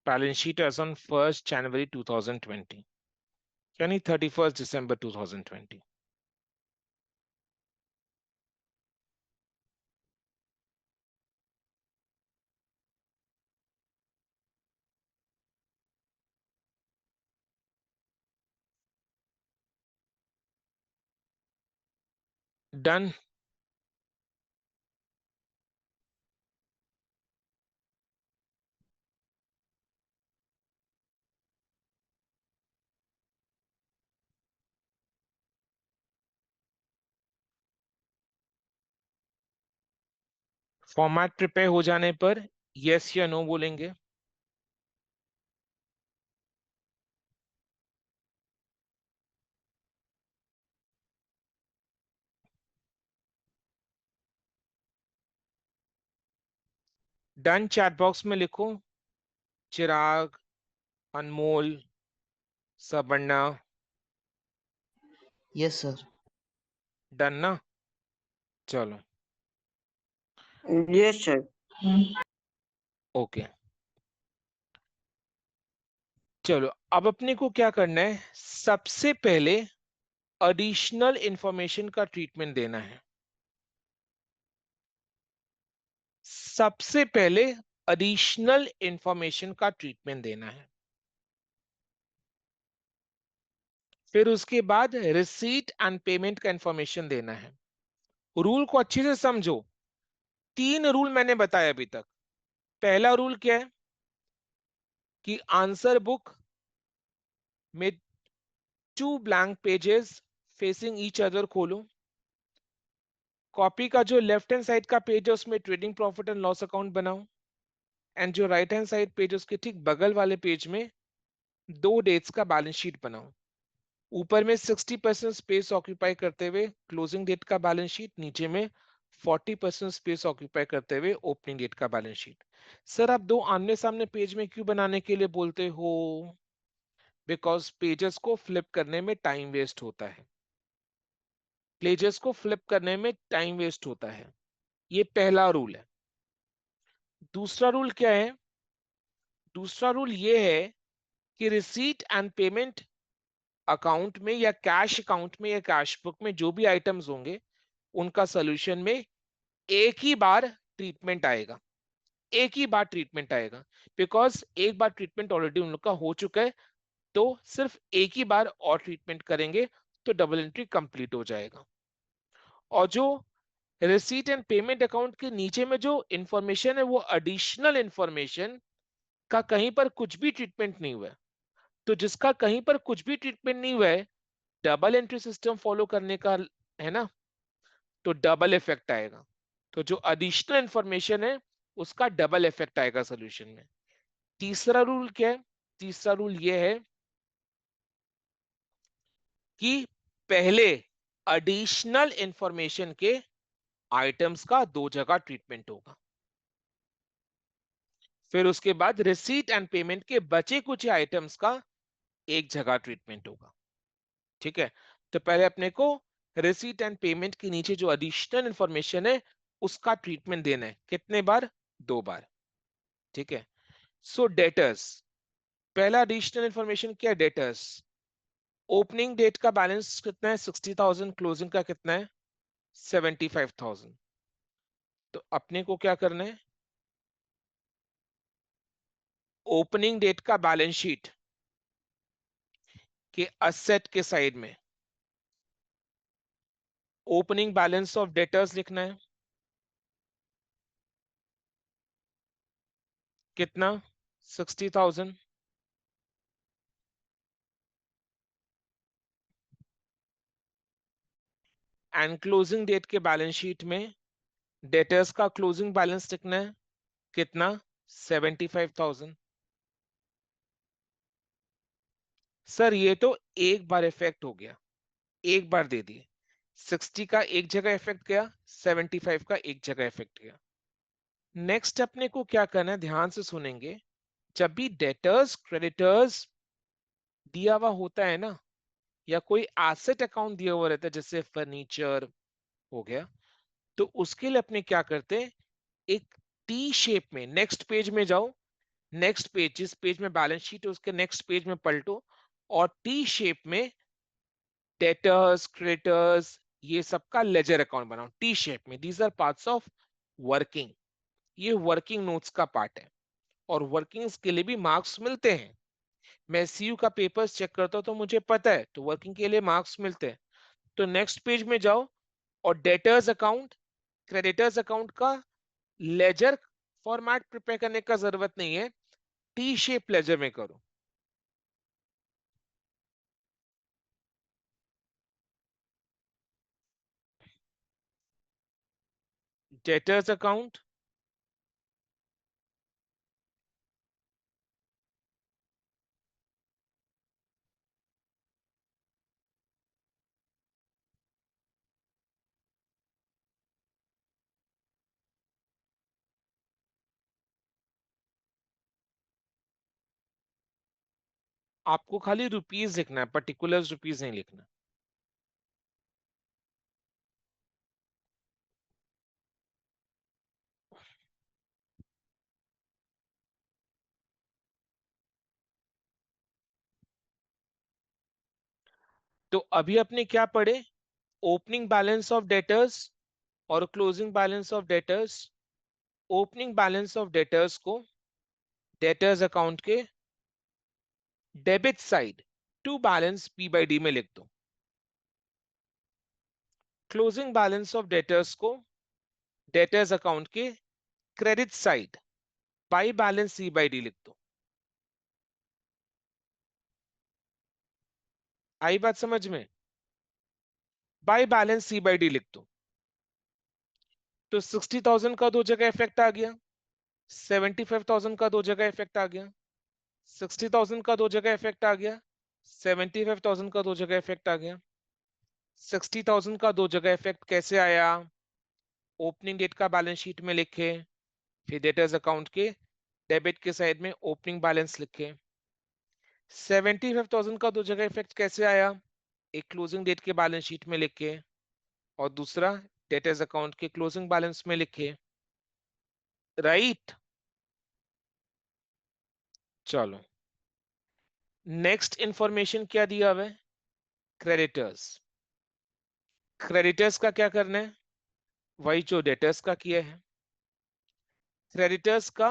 Balance sheet as on 1 January 2020 यानी 31 दिसंबर 2020। डन। फॉर्मेट प्रिपेयर हो जाने पर यस या नो बोलेंगे। डन चैट बॉक्स में लिखो Chirag, Anmol, Sabanna. Yes sir. Done ना? चलो यस सर। ओके। चलो अब अपने को क्या करना है, सबसे पहले एडिशनल इंफॉर्मेशन का ट्रीटमेंट देना है। सबसे पहले एडिशनल इंफॉर्मेशन का ट्रीटमेंट देना है, फिर उसके बाद रिसीट एंड पेमेंट का इंफॉर्मेशन देना है। रूल को अच्छे से समझो। 3 रूल मैंने बताया अभी तक। पहला रूल क्या है कि आंसर बुक में 2 blank pages facing each other खोलो। कॉपी का जो लेफ्ट हैंड साइड का पेज है उसमें trading profit and loss account बनाओ, एंड जो राइट हैंड साइड पेज उसके ठीक बगल वाले पेज में 2 डेट्स का बैलेंस शीट बनाओ। ऊपर में 60% स्पेस ऑक्यूपाई करते हुए क्लोजिंग डेट का बैलेंस शीट, नीचे में 40% स्पेस ऑक्यूपाई करते हुए ओपनिंग डेट का बैलेंस शीट। सर आप 2 आमने सामने पेज में क्यों बनाने के लिए बोलते हो? बिकॉज पेजेस को फ्लिप करने में टाइम वेस्ट होता है। पेजेस को फ्लिप करने में टाइम वेस्ट होता है, ये पहला रूल है। दूसरा रूल क्या है? दूसरा रूल ये है कि रिसीट एंड पेमेंट अकाउंट में या कैश अकाउंट में या कैश बुक में जो भी आइटम्स होंगे उनका सोल्यूशन में एक ही बार ट्रीटमेंट आएगा। एक ही बार ट्रीटमेंट आएगा बिकॉज एक बार ट्रीटमेंट ऑलरेडी उन लोग का हो चुका है, तो सिर्फ एक ही बार और ट्रीटमेंट करेंगे तो डबल एंट्री कंप्लीट हो जाएगा। और जो रिसीट एंड पेमेंट अकाउंट के नीचे में जो इंफॉर्मेशन है वो एडिशनल इंफॉर्मेशन का कहीं पर कुछ भी ट्रीटमेंट नहीं हुआ है। तो जिसका कहीं पर कुछ भी ट्रीटमेंट नहीं हुआ है, डबल एंट्री सिस्टम फॉलो करने का है ना, तो डबल इफेक्ट आएगा। तो जो एडिशनल इंफॉर्मेशन है उसका डबल इफेक्ट आएगा सोल्यूशन में। तीसरा रूल क्या है? तीसरा रूल ये है कि पहले एडिशनल इंफॉर्मेशन के आइटम्स का 2 जगह ट्रीटमेंट होगा, फिर उसके बाद रिसीट एंड पेमेंट के बचे कुछ आइटम्स का एक जगह ट्रीटमेंट होगा। ठीक है, तो पहले अपने को रिसीट एंड पेमेंट के नीचे जो एडिशनल इंफॉर्मेशन है उसका ट्रीटमेंट देना है। कितने बार? 2 बार। ठीक है। सो डेटर्स, पहला एडिशनल इंफॉर्मेशन क्या है? डेटर्स। ओपनिंग डेट का बैलेंस कितना है? 60,000। क्लोजिंग का कितना है? 75,000। तो अपने को क्या करना है, ओपनिंग डेट का बैलेंस शीट के असेट के साइड में ओपनिंग बैलेंस ऑफ डेटर्स लिखना है। कितना? 60,000। एंड क्लोजिंग डेट के बैलेंस शीट में डेटर्स का क्लोजिंग बैलेंस लिखना है। कितना? 75,000। सर ये तो एक बार इफेक्ट हो गया, एक बार दे दिए। 60 का एक जगह इफेक्ट गया, 75 का एक जगह इफेक्ट गया। नेक्स्ट अपने को क्या करना है, ध्यान से सुनेंगे। जब भी डेटर्स क्रेडिटर्स दिया हुआ होता है ना, या कोई एसेट अकाउंट दिया हुआ रहता है जैसे फर्नीचर हो गया, तो उसके लिए अपने क्या करते हैं, एक टी शेप में नेक्स्ट पेज में जाओ, नेक्स्ट पेज, जिस पेज में बैलेंस शीट है उसके नेक्स्ट पेज में पलटो और टी शेप में डेटर्स, क्रेडिटर्स, ये सबका लेजर अकाउंट बनाओ टी शेप में। These are parts of working. ये वर्किंग नोट्स का पार्ट है और वर्किंग्स के लिए भी मार्क्स मिलते हैं। मैं सीयू का पेपर्स चेक करता हूं तो मुझे पता है, तो वर्किंग के लिए मार्क्स मिलते हैं। तो नेक्स्ट पेज में जाओ और डेटर्स अकाउंट, क्रेडिटर्स अकाउंट का लेजर फॉर्मेट प्रिपेयर करने का जरूरत नहीं है, टी शेप लेजर में करो। डेटर्स अकाउंट, आपको खाली रुपीस लिखना है, पर्टिकुलर रुपीस नहीं लिखना। तो अभी अपने क्या पढ़े? ओपनिंग बैलेंस ऑफ डेटर्स और closing balance of debtors. Opening balance of debtors को डेटर्स अकाउंट के debit side to balance B by D में लिख दो। क्लोजिंग बैलेंस ऑफ डेटर्स को डेटर्स अकाउंट के credit side by balance C by D लिख दो। आई बात समझ में? By balance C by D लिख दो। तो 60,000 का दो जगह इफेक्ट आ गया, 75,000 का दो जगह इफेक्ट आ गया, 60,000 का दो जगह इफेक्ट आ गया, 75,000 का दो जगह इफेक्ट आ गया। 60,000 का दो जगह इफेक्ट कैसे आया? ओपनिंग डेट का बैलेंस शीट में लिखे, फिर डेटर्स अकाउंट के डेबिट के साइड में ओपनिंग बैलेंस लिखे। 75,000 का दो जगह इफेक्ट कैसे आया? एक क्लोजिंग डेट के बैलेंस शीट में लिखे और दूसरा डेटर्स अकाउंट के क्लोजिंग बैलेंस में लिखे। राइट, चलो नेक्स्ट इंफॉर्मेशन क्या दिया हुआ है? क्रेडिटर्स। क्रेडिटर्स का क्या करना है? वही जो डेटर्स का किया है। क्रेडिटर्स का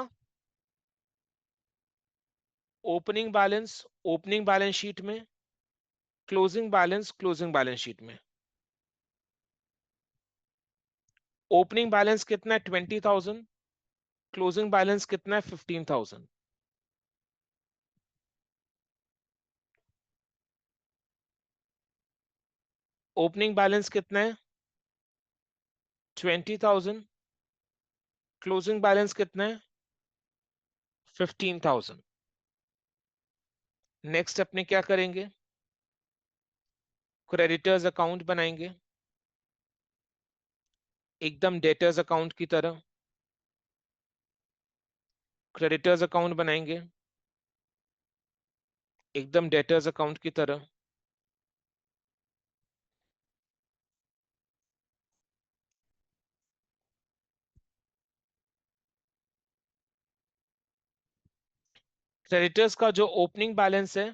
opening balance opening balance sheet में, closing balance closing balance sheet में। ओपनिंग बैलेंस कितना है? 20,000। क्लोजिंग बैलेंस कितना है? 15,000। ओपनिंग बैलेंस कितना है? 20,000। क्लोजिंग बैलेंस कितना है? 15,000। नेक्स्ट अपने क्या करेंगे? क्रेडिटर्स अकाउंट बनाएंगे एकदम डेटर्स अकाउंट की तरह। क्रेडिटर्स अकाउंट बनाएंगे एकदम डेटर्स अकाउंट की तरह। क्रेडिटर्स का जो ओपनिंग बैलेंस है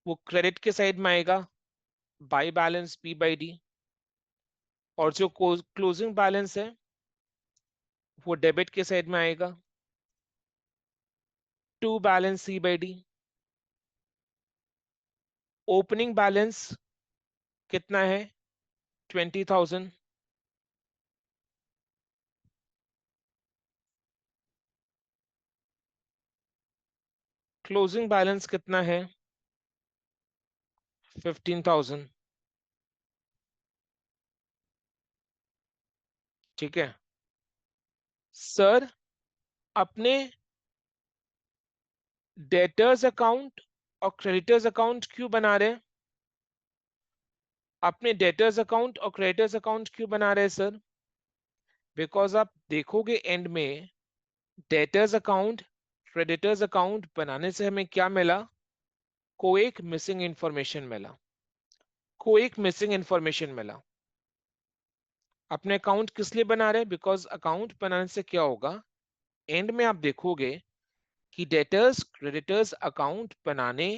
वो क्रेडिट के साइड में आएगा by balance B by D, और जो क्लोजिंग बैलेंस है वो डेबिट के साइड में आएगा to balance C by D. Opening balance कितना है? 20,000। क्लोजिंग बैलेंस कितना है? 15,000। ठीक है सर, अपने डेटर्स अकाउंट और क्रेडिटर्स अकाउंट क्यों बना रहे हैं? अपने डेटर्स अकाउंट और क्रेडिटर्स अकाउंट क्यों बना रहे हैं सर? बिकॉज आप देखोगे एंड में डेटर्स अकाउंट क्रेडिटर्स अकाउंट बनाने से हमें क्या मिला? को एक मिसिंग इंफॉर्मेशन मिला, को एक मिसिंग इंफॉर्मेशन मिला। अपने अकाउंट किस लिए बना रहे हैं? बिकॉज अकाउंट बनाने से क्या होगा, एंड में आप देखोगे कि डेटर्स क्रेडिटर्स अकाउंट बनाने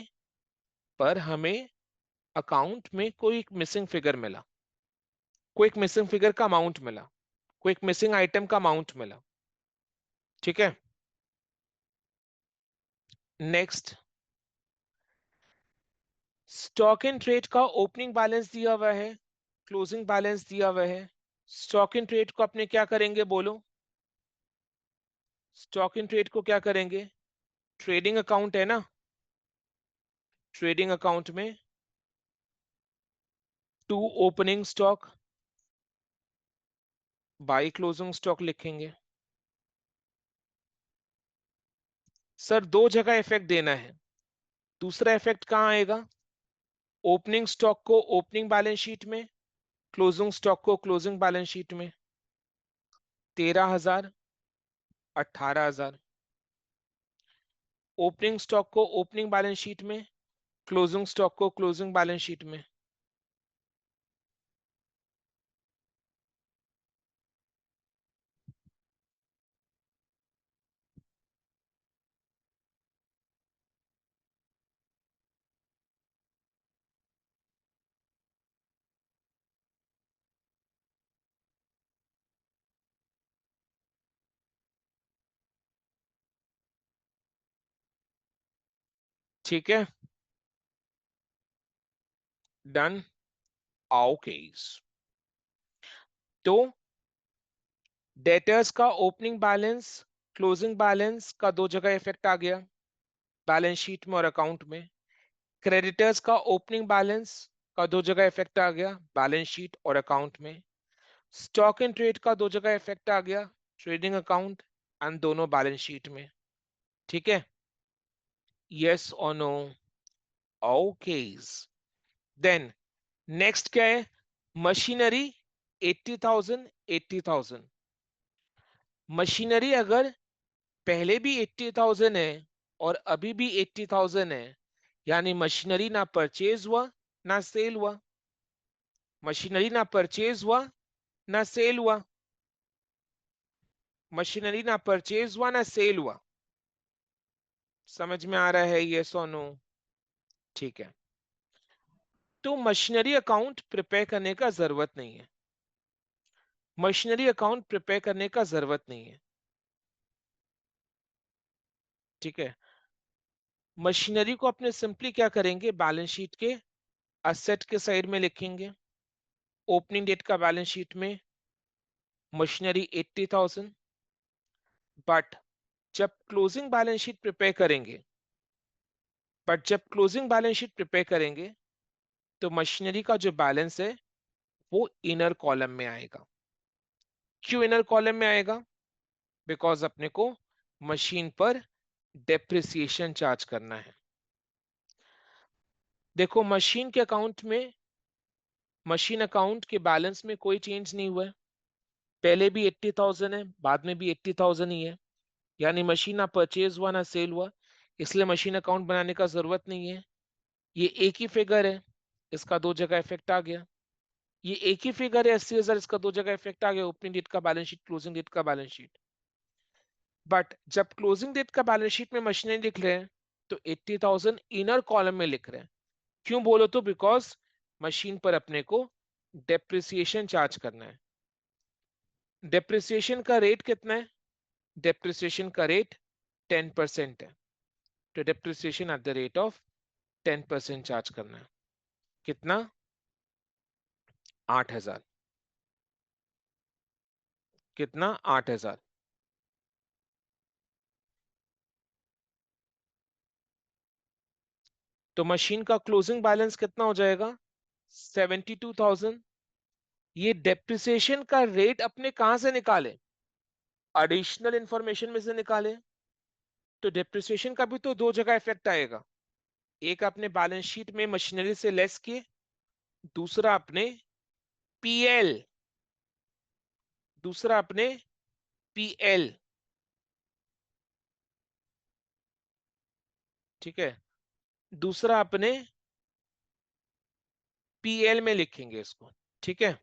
पर हमें अकाउंट में कोई मिसिंग फिगर मिला, कोई मिसिंग फिगर का अमाउंट मिला, कोई मिसिंग आइटम का अमाउंट मिला। ठीक है, नेक्स्ट, स्टॉक इन ट्रेड का ओपनिंग बैलेंस दिया हुआ है, क्लोजिंग बैलेंस दिया हुआ है। स्टॉक इन ट्रेड को अपने क्या करेंगे बोलो? स्टॉक इन ट्रेड को क्या करेंगे? ट्रेडिंग अकाउंट है ना, ट्रेडिंग अकाउंट में to opening stock by closing stock लिखेंगे। सर दो जगह इफेक्ट देना है, दूसरा इफेक्ट कहाँ आएगा? ओपनिंग स्टॉक को ओपनिंग बैलेंस शीट में, क्लोजिंग स्टॉक को क्लोजिंग बैलेंस शीट में। 13,000, 18,000। ओपनिंग स्टॉक को ओपनिंग बैलेंस शीट में, क्लोजिंग स्टॉक को क्लोजिंग बैलेंस शीट में। ठीक है, डन। ओके, तो डेटर्स का ओपनिंग बैलेंस क्लोजिंग बैलेंस का दो जगह इफेक्ट आ गया, बैलेंस शीट में और अकाउंट में। क्रेडिटर्स का ओपनिंग बैलेंस का दो जगह इफेक्ट आ गया, बैलेंस शीट और अकाउंट में। स्टॉक एंड ट्रेड का दो जगह इफेक्ट आ गया, ट्रेडिंग अकाउंट एंड दोनों बैलेंस शीट में। ठीक है, यस और नो? ओके, देन नेक्स्ट क्या है? मशीनरी 80,000, 80,000। मशीनरी अगर पहले भी 80,000 है और अभी भी 80,000 है, यानी मशीनरी ना परचेज हुआ ना सेल हुआ, मशीनरी ना परचेज हुआ ना सेल हुआ, मशीनरी ना परचेज हुआ ना सेल हुआ। समझ में आ रहा है ये सोनू? ठीक है, तो मशीनरी अकाउंट प्रिपेयर करने का जरूरत नहीं है, मशीनरी अकाउंट प्रिपेयर करने का जरूरत नहीं है। ठीक है, मशीनरी को अपने सिंपली क्या करेंगे, बैलेंस शीट के असेट के साइड में लिखेंगे। ओपनिंग डेट का बैलेंस शीट में मशीनरी 80,000, बट जब क्लोजिंग बैलेंस शीट प्रिपेयर करेंगे, तो मशीनरी का जो बैलेंस है वो इनर कॉलम में आएगा। क्यों इनर कॉलम में आएगा? बिकॉज अपने को मशीन पर डेप्रिसिएशन चार्ज करना है। देखो मशीन के अकाउंट में, मशीन अकाउंट के बैलेंस में कोई चेंज नहीं हुआ है, पहले भी 80,000 है, बाद में भी 80,000 ही है, यानी मशीन ना परचेज हुआ ना सेल हुआ, इसलिए मशीन अकाउंट बनाने का जरूरत नहीं है। ये एक ही फिगर है, इसका दो जगह इफेक्ट आ गया। ये एक ही फिगर है 80,000, इसका दो जगह इफेक्ट आ गया, ओपनिंग डेट का बैलेंस शीट, क्लोजिंग डेट का बैलेंस शीट। बट जब क्लोजिंग डेट का बैलेंस शीट में मशीनरी लिख रहे हैं तो 80,000 इनर कॉलम में लिख रहे हैं। क्यों बोलो तो? बिकॉज मशीन पर अपने को डेप्रिसिएशन चार्ज करना है। डेप्रिसिएशन का रेट कितना है? डेप्रिसिएशन का रेट 10% है, तो depreciation eight the rate of 10% charge करना है। कितना? 8,000। कितना? 8,000। तो मशीन का क्लोजिंग बैलेंस कितना हो जाएगा? 72,000। ये डेप्रिसिएशन का रेट अपने कहां से निकाले? एडिशनल इंफॉर्मेशन में से निकाले। तो डेप्रिसिएशन का भी तो दो जगह इफेक्ट आएगा, एक अपने बैलेंस शीट में मशीनरी से लेस किए, दूसरा अपने पीएल, दूसरा अपने पीएल। ठीक है, दूसरा अपने पीएल में लिखेंगे इसको। ठीक है,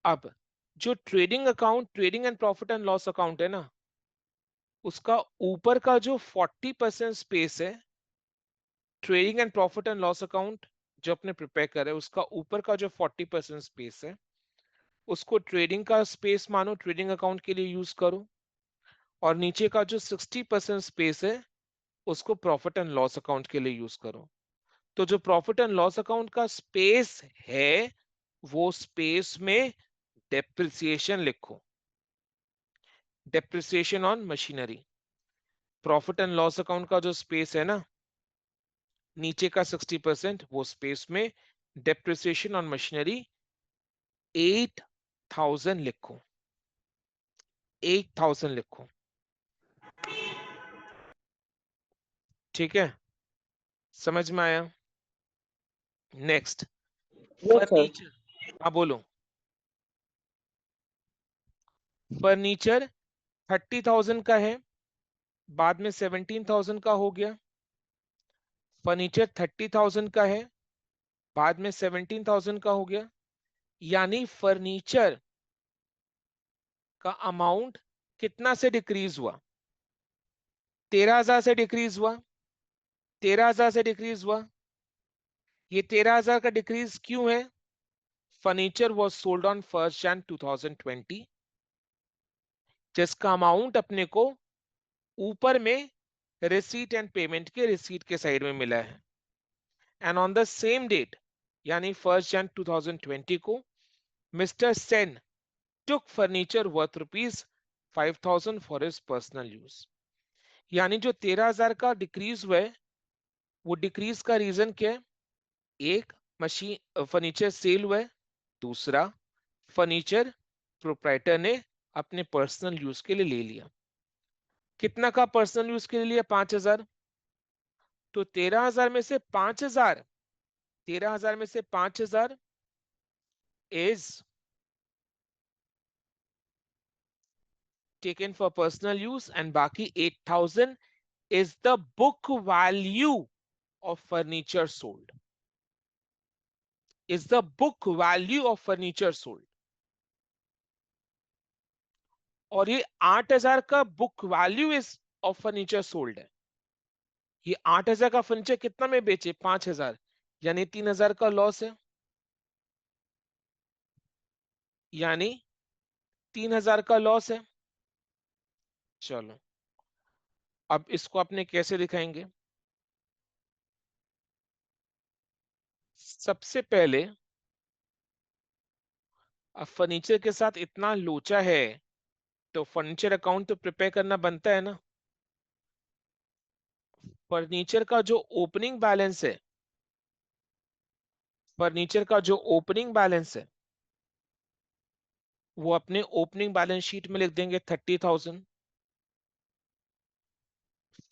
अब जो trading account, trading and profit and loss account है ना, उसका ऊपर का जो 40% स्पेस है, trading and profit and loss account जो अपने प्रिपेयर करे, उसका ऊपर का जो 40% स्पेस है, उसको ट्रेडिंग का स्पेस मानो, ट्रेडिंग अकाउंट के लिए यूज करो, और नीचे का जो 60% स्पेस है, उसको प्रॉफिट एंड लॉस अकाउंट के लिए यूज करो। तो जो प्रॉफिट एंड लॉस अकाउंट का स्पेस है, वो स्पेस में डेप्रिसिएशन लिखो, depreciation on machinery. Profit and loss account का जो स्पेस है ना, नीचे का 60%, वो स्पेस में डेप्रिसिएशन ऑन मशीनरी 8000 लिखो, 8000 लिखो। ठीक है, समझ में आया? Next, yes sir. फर्नीचर। हाँ बोलो। फर्नीचर 30,000 का है, बाद में 17,000 का हो गया। फर्नीचर 30,000 का है, बाद में 17,000 का हो गया। यानी फर्नीचर का अमाउंट कितना से डिक्रीज हुआ? 13,000 से डिक्रीज हुआ, 13,000 से डिक्रीज हुआ। ये 13,000 का डिक्रीज क्यों है? Furniture was sold on 1 Jan 2020, जिसका अमाउंट अपने को ऊपर में रिसीट एंड पेमेंट के रिसीट के साइड में मिला है। And on the same date, यानी 1 Jan 2020 को, mister Sen took furniture worth ₹5,000 for his personal use। यानी जो 13,000 का डिक्रीज हुआ है, वो डिक्रीज का रीजन क्या है? एक, मशीन फर्नीचर सेल हुआ है। दूसरा, फर्नीचर प्रोप्राइटर ने अपने पर्सनल यूज के लिए ले लिया। कितना का पर्सनल यूज के लिए लिया? 5,000। तो 13,000 में से 5,000, 13,000 में से 5,000 is taken for personal use, and बाकी 8,000 is the book value of furniture sold, is the book value of furniture sold। और ये 8,000 का book value is of furniture sold है। ये 8,000 का फर्नीचर कितना में बेचे? 5,000, यानी 3,000 का लॉस है, यानी 3,000 का लॉस है। चलो, अब इसको अपने कैसे दिखाएंगे? सबसे पहले, अब फर्नीचर के साथ इतना लोचा है, तो फर्नीचर अकाउंट तो प्रिपेयर करना बनता है ना। फर्नीचर का जो ओपनिंग बैलेंस है, फर्नीचर का जो ओपनिंग बैलेंस है, वो अपने ओपनिंग बैलेंस शीट में लिख देंगे 30,000।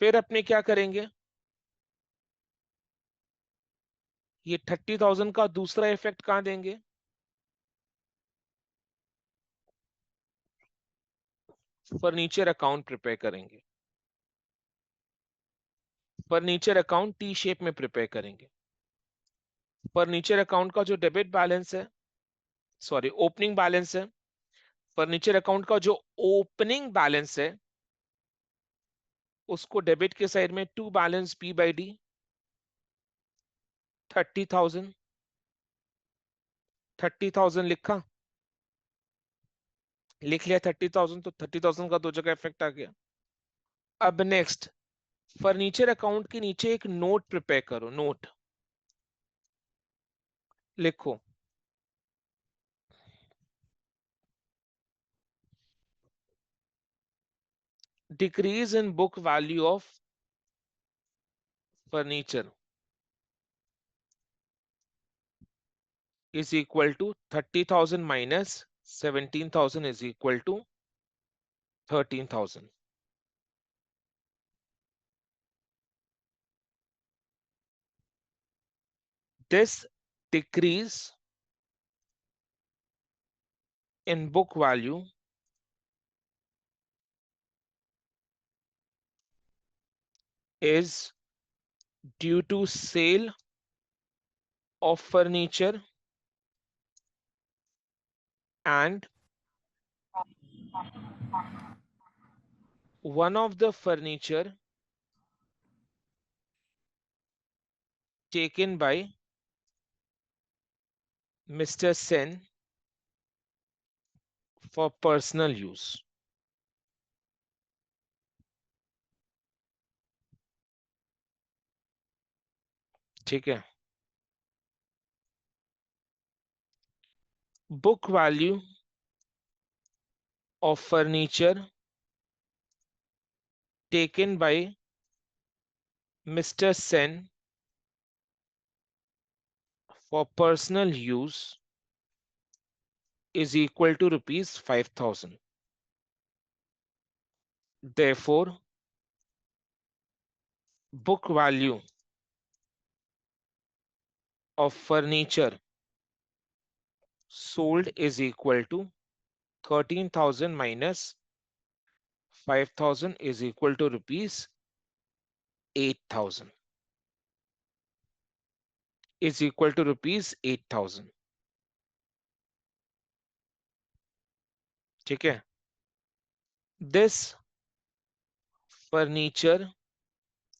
फिर अपने क्या करेंगे? ये 30,000 का दूसरा इफेक्ट कहां देंगे? फर्नीचर अकाउंट प्रिपेयर करेंगे, फर्नीचर अकाउंट टी शेप में प्रिपेयर करेंगे। फर्नीचर अकाउंट का जो डेबिट बैलेंस है, सॉरी ओपनिंग बैलेंस है, फर्नीचर अकाउंट का जो ओपनिंग बैलेंस है, उसको डेबिट के साइड में to balance P by D 30,000, 30,000 लिखा, लिख लिया 30,000, तो 30,000 का दो जगह इफेक्ट आ गया। अब नेक्स्ट, फर्नीचर अकाउंट के नीचे एक नोट प्रिपेयर करो, नोट लिखो, decrease in book value of furniture is equal to 30,000 minus 17,000 is equal to 13,000। This decrease in book value is due to sale of furniture and One of the furniture taken by Mr. Sen for personal use. ठीक है. Book value of furniture taken by Mr. Sen for personal use is equal to rupees 5,000. Therefore, book value of furniture sold is equal to 13,000 minus 5,000 is equal to rupees 8,000 is equal to rupees 8,000. ठीक है. This furniture,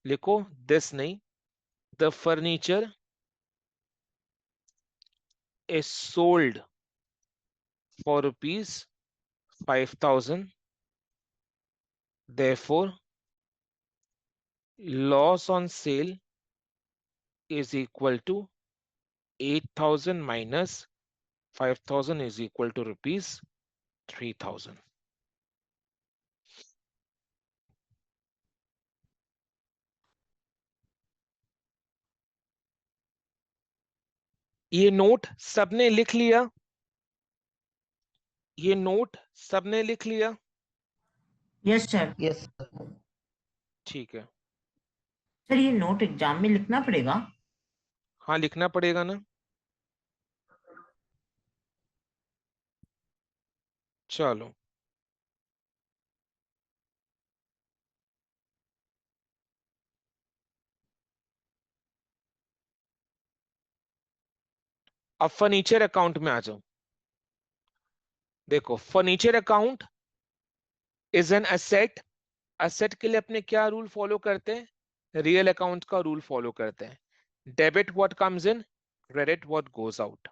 लिखो this नहीं, the furniture is sold for rupees 5,000. Therefore, loss on sale is equal to 8,000 minus 5,000 is equal to rupees 3,000. ये नोट सबने लिख लिया? ये नोट सबने लिख लिया? Yes sir. Yes sir. ठीक है. सर ये नोट एग्जाम में लिखना पड़ेगा? हाँ, लिखना पड़ेगा ना. चलो, अब फर्नीचर अकाउंट में आ जाओ. देखो, furniture account is an asset. Asset के लिए अपने क्या रूल फॉलो करते हैं? रियल अकाउंट का रूल फॉलो करते हैं. Debit what comes in, credit what goes out.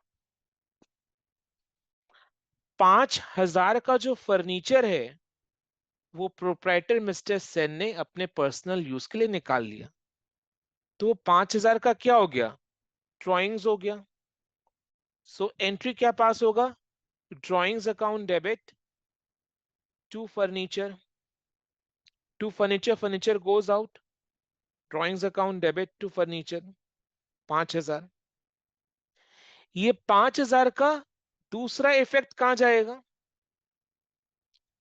5,000 का जो फर्नीचर है वो प्रोप्राइटर मिस्टर सेन ने अपने पर्सनल यूज के लिए निकाल लिया. तो वो 5,000 का क्या हो गया? ड्रॉइंग्स हो गया. सो एंट्री क्या पास होगा? Drawings account debit to furniture. To furniture, furniture goes out. Drawings account debit to furniture. 5,000. ये 5,000 का दूसरा इफेक्ट कहां जाएगा?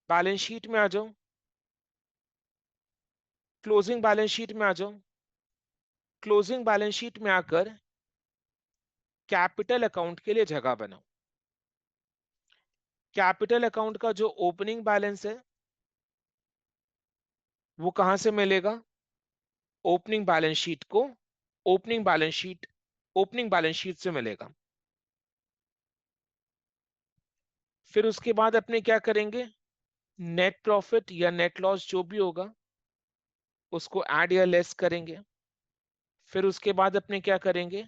बैलेंस शीट में आ जाओ. क्लोजिंग बैलेंस शीट में आ जाओ. क्लोजिंग बैलेंस शीट में आकर कैपिटल अकाउंट के लिए जगह बनाओ. कैपिटल अकाउंट का जो ओपनिंग बैलेंस है वो कहां से मिलेगा? ओपनिंग बैलेंस शीट को ओपनिंग बैलेंस शीट से मिलेगा. फिर उसके बाद अपने क्या करेंगे? नेट प्रॉफिट या नेट लॉस जो भी होगा उसको ऐड या लेस करेंगे. फिर उसके बाद अपने क्या करेंगे?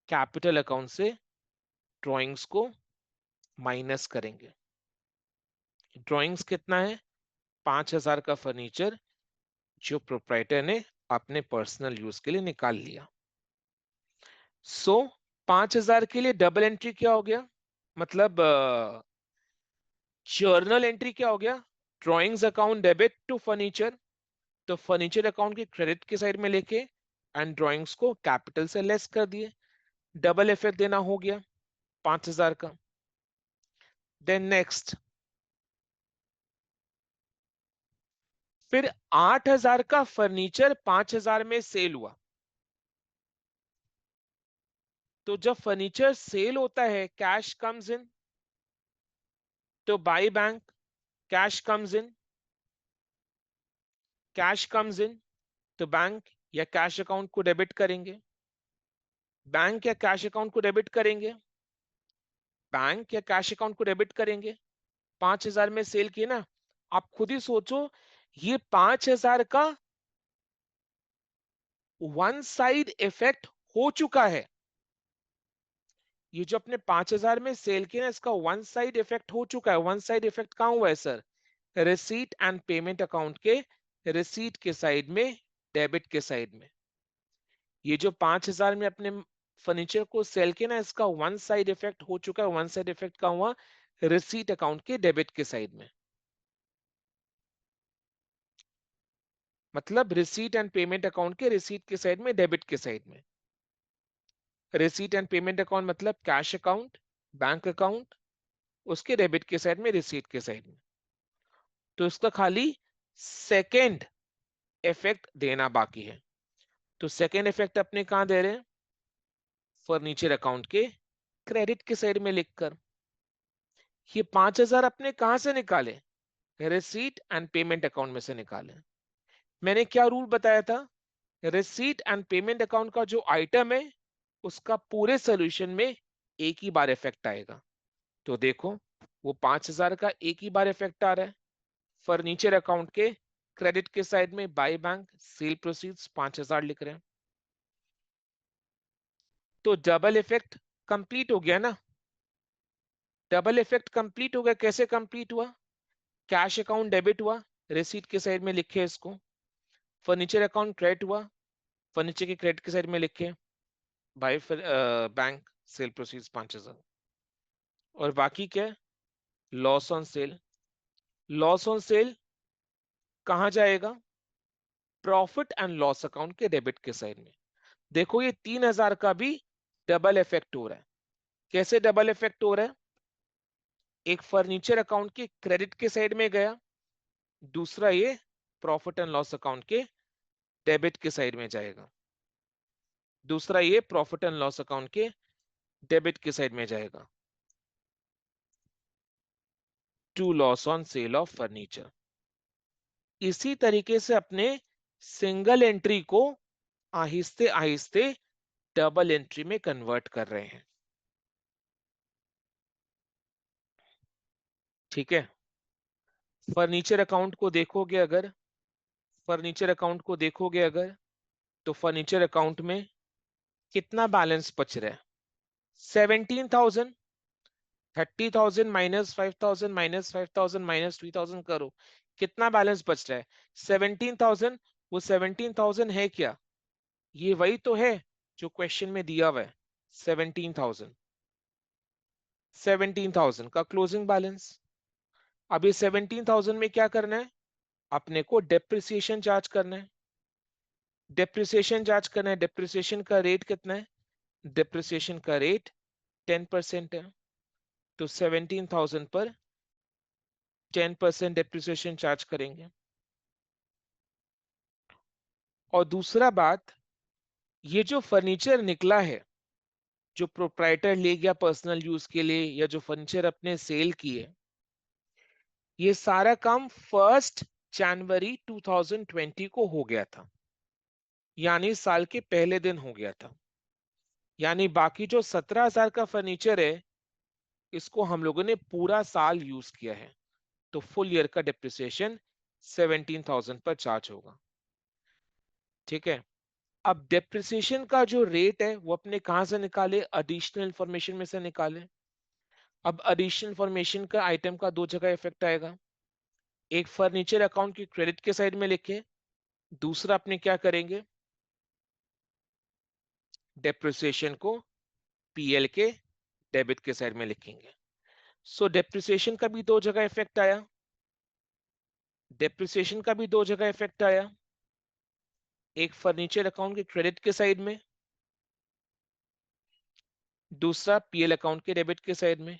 कैपिटल अकाउंट से ड्राइंग्स को माइनस करेंगे. ड्राइंग्स कितना है? 5,000 का फर्नीचर जो प्रोप्राइटर ने अपने पर्सनल यूज के लिए निकाल लिया. सो 5,000 के लिए डबल एंट्री क्या हो गया? मतलब जर्नल एंट्री क्या हो गया? Drawings account debit to furniture. तो फर्नीचर अकाउंट के क्रेडिट के साइड में लेके एंड ड्राइंग्स को कैपिटल से लेस कर दिए. डबल इफेक्ट देना हो गया 5,000 का. देन नेक्स्ट, फिर 8,000 का फर्नीचर 5,000 में सेल हुआ. तो जब फर्नीचर सेल होता है कैश कम्स इन. तो by bank cash comes in. Cash comes in तो बैंक या कैश अकाउंट को डेबिट करेंगे. बैंक या कैश अकाउंट को डेबिट करेंगे. बैंक या कैश अकाउंट को डेबिट करेंगे. 5,000 में सेल किए ना, आप खुद ही सोचो, ये 5,000 का वन साइड इफेक्ट हो चुका है। ये जो अपने 5,000 में सेल किया ना, इसका वन साइड इफेक्ट हो चुका है। वन साइड इफेक्ट कहाँ हुआ है sir? Receipt and payment account के रिसीट के साइड में, डेबिट के साइड में। ये जो 5,000 में अपने फर्नीचर को सेल किया ना, इसका वन साइड इफेक्ट हो चुका है। वन साइड इफेक्ट कहाँ हुआ? रिसीट अकाउंट के डेबिट के साइड में। मतलब रिसीट एंड पेमेंट अकाउंट के रिसीट के साइड में, डेबिट के साइड में। रिसीट एंड पेमेंट अकाउंट मतलब कैश अकाउंट, बैंक अकाउंट, उसके डेबिट के साइड में, रिसीट के साइड में। तो इसका खाली सेकेंड इफेक्ट देना बाकी है। तो सेकेंड इफेक्ट अपने कहां दे रहे हैं? फर्नीचर अकाउंट के क्रेडिट के साइड में लिखकर। ये 5,000 अपने कहां से निकाले? रिसीट एंड पेमेंट अकाउंट में से निकाले। मैंने क्या रूल बताया था? रिसीट एंड पेमेंट अकाउंट का जो आइटम है, उसका पूरे सोल्यूशन में एक ही बार इफेक्ट आएगा। तो देखो, वो 5,000 का एक ही बार इफेक्ट आ रहा है। फर्नीचर अकाउंट के क्रेडिट के साइड में बाय बैंक सेल प्रोसीड्स 5,000 लिख रहे हैं। तो डबल इफेक्ट कंप्लीट हो गया ना। डबल इफेक्ट कंप्लीट हो गया। कैसे कंप्लीट हुआ? कैश अकाउंट डेबिट हुआ, रिसीट के साइड में लिखे इसको। फर्नीचर अकाउंट क्रेडिट हुआ, फर्नीचर के क्रेडिट के साइड में लिखे बाय बैंक सेल प्रोसीड्स 5,000। और बाकी क्या है? Loss on cell. Loss on cell कहां जाएगा? प्रॉफिट एंड लॉस अकाउंट के डेबिट के साइड में। देखो, ये 3,000 का भी डबल इफेक्ट हो रहा है। कैसे डबल इफेक्ट हो रहा है? एक फर्नीचर अकाउंट के क्रेडिट के साइड में गया, दूसरा ये प्रॉफिट एंड लॉस अकाउंट के डेबिट के साइड में जाएगा। दूसरा ये प्रॉफिट एंड लॉस अकाउंट के डेबिट के साइड में जाएगा। To loss on sale of furniture. इसी तरीके से अपने सिंगल एंट्री को आहिस्ते आहिस्ते डबल एंट्री में कन्वर्ट कर रहे हैं। ठीक है। फर्नीचर अकाउंट को देखोगे अगर, फर्नीचर अकाउंट को देखोगे अगर, तो फर्नीचर अकाउंट में कितना बैलेंस बच रहा है? 17,000। 30,000 माइनस 5,000 माइनस 5,000 माइनस 3,000 करो, कितना बैलेंस बच रहा है? 17,000। वो 17,000 है क्या? ये वही तो है जो क्वेश्चन में दिया हुआ है। 17,000। 17,000 का क्लोजिंग बैलेंस। अब ये 17,000 में क्या करना है? अपने को डेप्रिसिएशन चार्ज करना है। डेप्रिसिएशन चार्ज करना है। डेप्रिसिएशन का रेट कितना है? डेप्रिसिएशन का रेट 10% है। तो 17,000 पर 10% डेप्रिसिएशन चार्ज करेंगे। और दूसरा बात, ये जो फर्नीचर निकला है, जो प्रोप्राइटर ले गया पर्सनल यूज के लिए, या जो फर्नीचर अपने सेल किए, ये सारा काम 1 जनवरी 2020 को हो गया था। यानी साल के पहले दिन हो गया था। यानी बाकी जो 17,000 का फर्नीचर है, इसको हम लोगों ने पूरा साल यूज किया है। तो फुल ईयर का डिप्रिसिएशन 17,000 पर चार्ज होगा। ठीक है। अब डेप्रिसिएशन का जो रेट है, वो अपने कहां से निकाले? एडिशनल इंफॉर्मेशन में से निकाले। अब एडिशनल इंफॉर्मेशन का आइटम का दो जगह इफेक्ट आएगा। एक फर्नीचर अकाउंट की क्रेडिट के साइड में लिखे, दूसरा अपने क्या करेंगे? डेप्रिसिएशन को पीएल के डेबिट के साइड में लिखेंगे। सो डेप्रिसिएशन का भी दो जगह इफेक्ट आया। डेप्रिसिएशन का भी दो जगह इफेक्ट आया। एक फर्नीचर अकाउंट के क्रेडिट के साइड में, दूसरा पीएल अकाउंट के डेबिट के साइड में।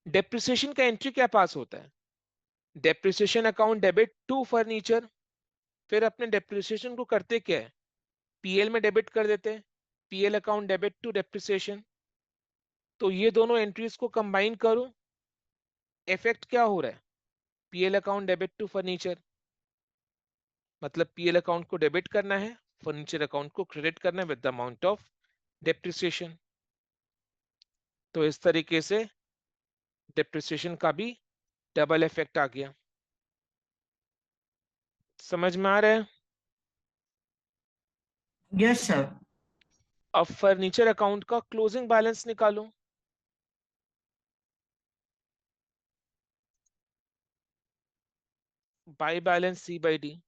डेप्रिसिएशन का एंट्री क्या पास होता है? Depreciation account debit to furniture. फिर अपने डेप्रिसिएशन को करते क्या है? पीएल में डेबिट कर देते हैं। PL account debit to depreciation. तो ये दोनों एंट्रीज को कंबाइन करो, इफेक्ट क्या हो रहा है? PL account debit to furniture. मतलब पीएल अकाउंट को डेबिट करना है, फर्नीचर अकाउंट को क्रेडिट करना है with the amount of depreciation. तो इस तरीके से डेप्रिसिएशन का भी डबल इफेक्ट आ गया। समझ में आ रहा है? Yes sir. अब फर्नीचर अकाउंट का क्लोजिंग बैलेंस निकालो। By balance C by d.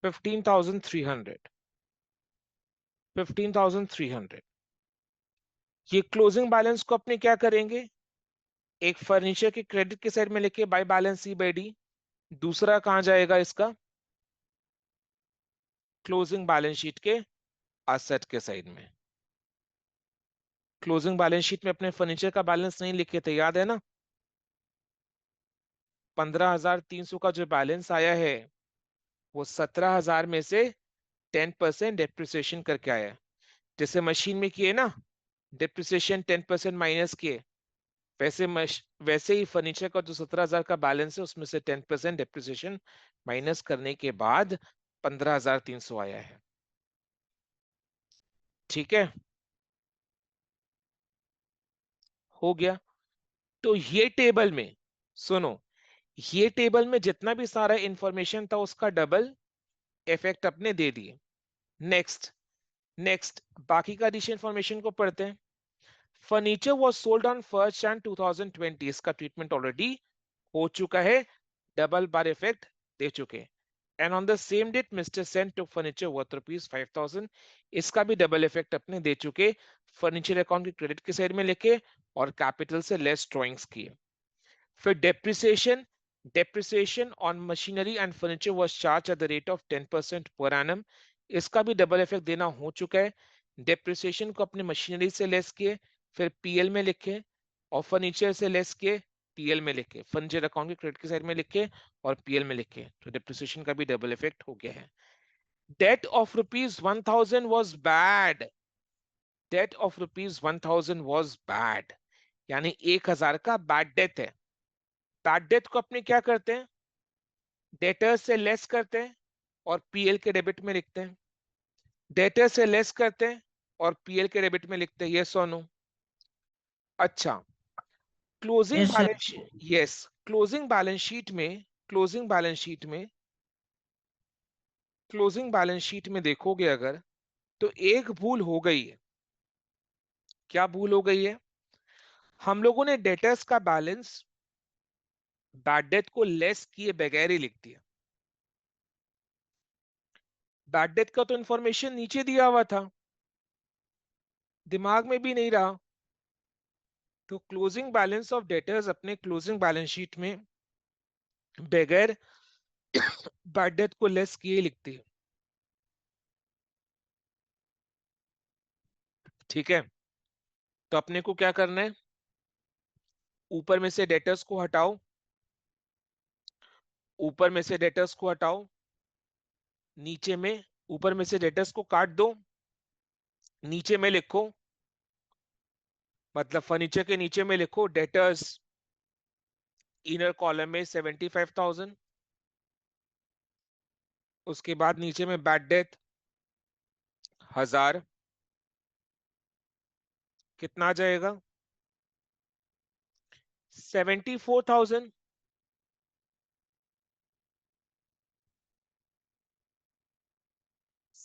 $15,300। 15,300। ये क्लोजिंग बैलेंस को अपने क्या करेंगे, एक फर्नीचर के क्रेडिट के साइड में लिखे by balance C by d, दूसरा कहां जाएगा इसका, क्लोजिंग बैलेंस शीट के असेट के साइड में। क्लोजिंग बैलेंस शीट में अपने फर्नीचर का बैलेंस नहीं लिखे थे, याद है ना? 15,300 का जो बैलेंस आया है वो 17,000 में से 10% डेप्रिसिएशन करके आया है। जैसे मशीन में किए ना, डेप्रिसिएशन 10% माइनस किए, वैसे ही फर्नीचर का जो 17,000 का बैलेंस है उसमें से 10% डेप्रिसिएशन माइनस करने के बाद 15,300 आया है। ठीक है, हो गया। तो ये टेबल में, सुनो, ये टेबल में जितना भी सारा इंफॉर्मेशन था उसका डबल इफेक्ट अपने दे दिए। नेक्स्ट, नेक्स्ट बाकी का एडिशन इंफॉर्मेशन को पढ़ते हैं। Furniture was sold on 1 Jan 2020, इसका ट्रीटमेंट ऑलरेडी हो चुका है, डबल बार इफेक्ट दे चुके। And on the same date mister Sen to furniture worth ₹5,000, इसका भी डबल इफेक्ट अपने दे चुके, फर्नीचर अकाउंट के क्रेडिट के साइड में लिखे और कैपिटल से लेस ड्रॉइंग्स किए। फिर depreciation, depreciation on machinery and furniture was charged at the rate of 10% per annum, इसका भी डबल इफेक्ट देना हो चुका है। डेप्रिसिएशन को अपने मशीनरी से लेस किए, फिर पीएल में लिखे, और फर्नीचर से लेस किए, पीएल में लिखे, फर्नीचर अकाउंट के क्रेडिट के साइड में लिखे और पीएल में लिखे, तो डेप्रिसिएशन का भी डबल इफेक्ट हो गया है। Debt of ₹1,000 was bad, debt of ₹1,000 was bad, यानी 1,000 का बैड डेट है। बैड डेट को अपने क्या करते हैं, डेटर्स से लेस करते हैं और पीएल के डेबिट में लिखते हैं, डेटर से लेस करते हैं और पीएल के डेबिट में लिखते हैं, यस और नो? अच्छा, closing yes sir. Balance, yes, closing balance sheet में, क्लोजिंग बैलेंस शीट में, क्लोजिंग बैलेंस शीट में देखोगे अगर, तो एक भूल हो गई है। क्या भूल हो गई है? हम लोगों ने डेटर्स का बैलेंस बैड डेट को लेस किए बगैर ही लिख दिया। बैड डेट का तो इंफॉर्मेशन नीचे दिया हुआ था, दिमाग में भी नहीं रहा, तो क्लोजिंग बैलेंस ऑफ डेटर्स अपने क्लोजिंग बैलेंस शीट में बगैर बैड डेट को लेस किए लिखते हैं। ठीक है, तो अपने को क्या करना है, ऊपर में से डेटर्स को हटाओ, ऊपर में से डेटर्स को हटाओ, नीचे में, ऊपर में से डेटर्स को काट दो, नीचे में लिखो, मतलब फर्नीचर के नीचे में लिखो डेटर्स इनर कॉलम में 75,000, उसके बाद नीचे में बैड डेट 1,000, कितना आ जाएगा, 74,000,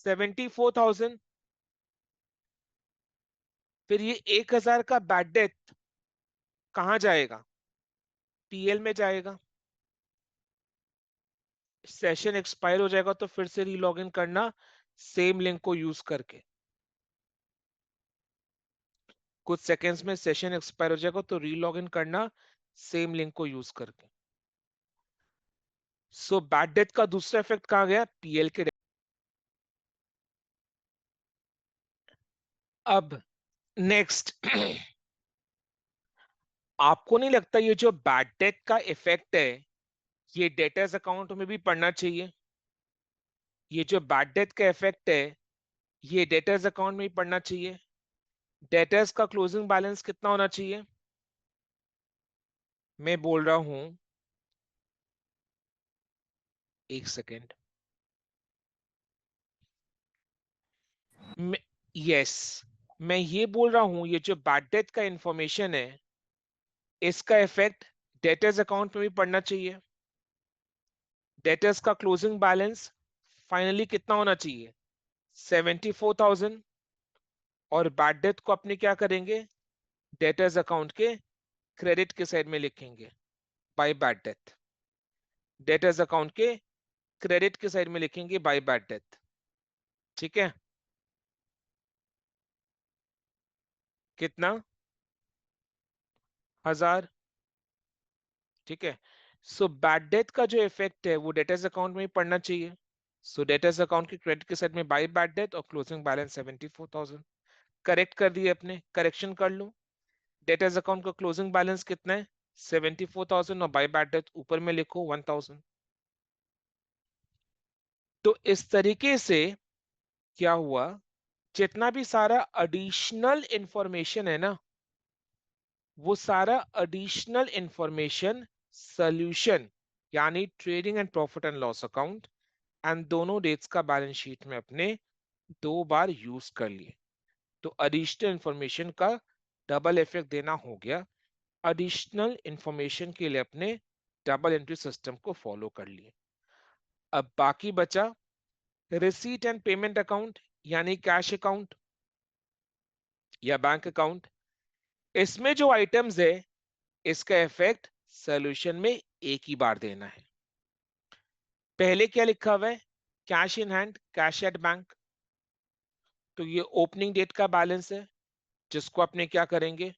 74,000। फिर ये 1,000 का बैड डेट कहां जाएगा, पीएल में जाएगा। सेशन एक्सपायर हो जाएगा तो फिर से रीलॉग इन करना, सेम लिंक को यूज करके, कुछ सेकंड्स में सेशन एक्सपायर हो जाएगा तो रीलॉग इन करना सेम लिंक को यूज करके। सो बैड डेट का दूसरा इफेक्ट कहां गया, पीएल के। अब नेक्स्ट आपको नहीं लगता ये जो बैड डेट का इफेक्ट है ये डेटर्स अकाउंट में भी पड़ना चाहिए? ये जो बैड डेट का इफेक्ट है ये डेटर्स अकाउंट में ही पड़ना चाहिए। डेटर्स का क्लोजिंग बैलेंस कितना होना चाहिए? मैं बोल रहा हूं, एक सेकेंड। यस, मैं ये बोल रहा हूं ये जो बैड डेट का इंफॉर्मेशन है इसका इफेक्ट डेटर्स अकाउंट में भी पड़ना चाहिए। डेटर्स का क्लोजिंग बैलेंस फाइनली कितना होना चाहिए? 74,000। और बैड डेट को अपने क्या करेंगे? डेटर्स अकाउंट के क्रेडिट के साइड में लिखेंगे by bad debt. Debtors account के क्रेडिट के साइड में लिखेंगे बाय बैड डेट। ठीक है? कितना? 1,000। ठीक है। सो बैड डेट का जो इफेक्ट है वो डेटर्स अकाउंट में ही पड़ना चाहिए। सो डेटर्स अकाउंट के क्रेडिट के साइड में बाय बैड डेट और क्लोजिंग बैलेंस 74,000। करेक्ट कर दिए अपने, करेक्शन कर लो। डेटर्स अकाउंट का क्लोजिंग बैलेंस कितना है? 74,000 और बाय बैड डेट ऊपर में लिखो 1,000। तो इस तरीके से क्या हुआ, जितना भी सारा एडिशनल इंफॉर्मेशन है ना वो सारा एडिशनल इंफॉर्मेशन सॉल्यूशन यानी trading and profit and loss account and दोनों डेट्स का बैलेंस शीट में अपने 2 बार यूज कर लिए। तो एडिशनल इंफॉर्मेशन का डबल इफेक्ट देना हो गया। एडिशनल इंफॉर्मेशन के लिए अपने डबल एंट्री सिस्टम को फॉलो कर लिए। अब बाकी बचा रिसीट एंड पेमेंट अकाउंट यानी कैश अकाउंट या बैंक अकाउंट। इसमें जो आइटम्स है इसका इफेक्ट सॉल्यूशन में एक ही बार देना है। पहले क्या लिखा हुआ है? Cash in hand, cash at bank. तो ये ओपनिंग डेट का बैलेंस है जिसको अपने क्या करेंगे?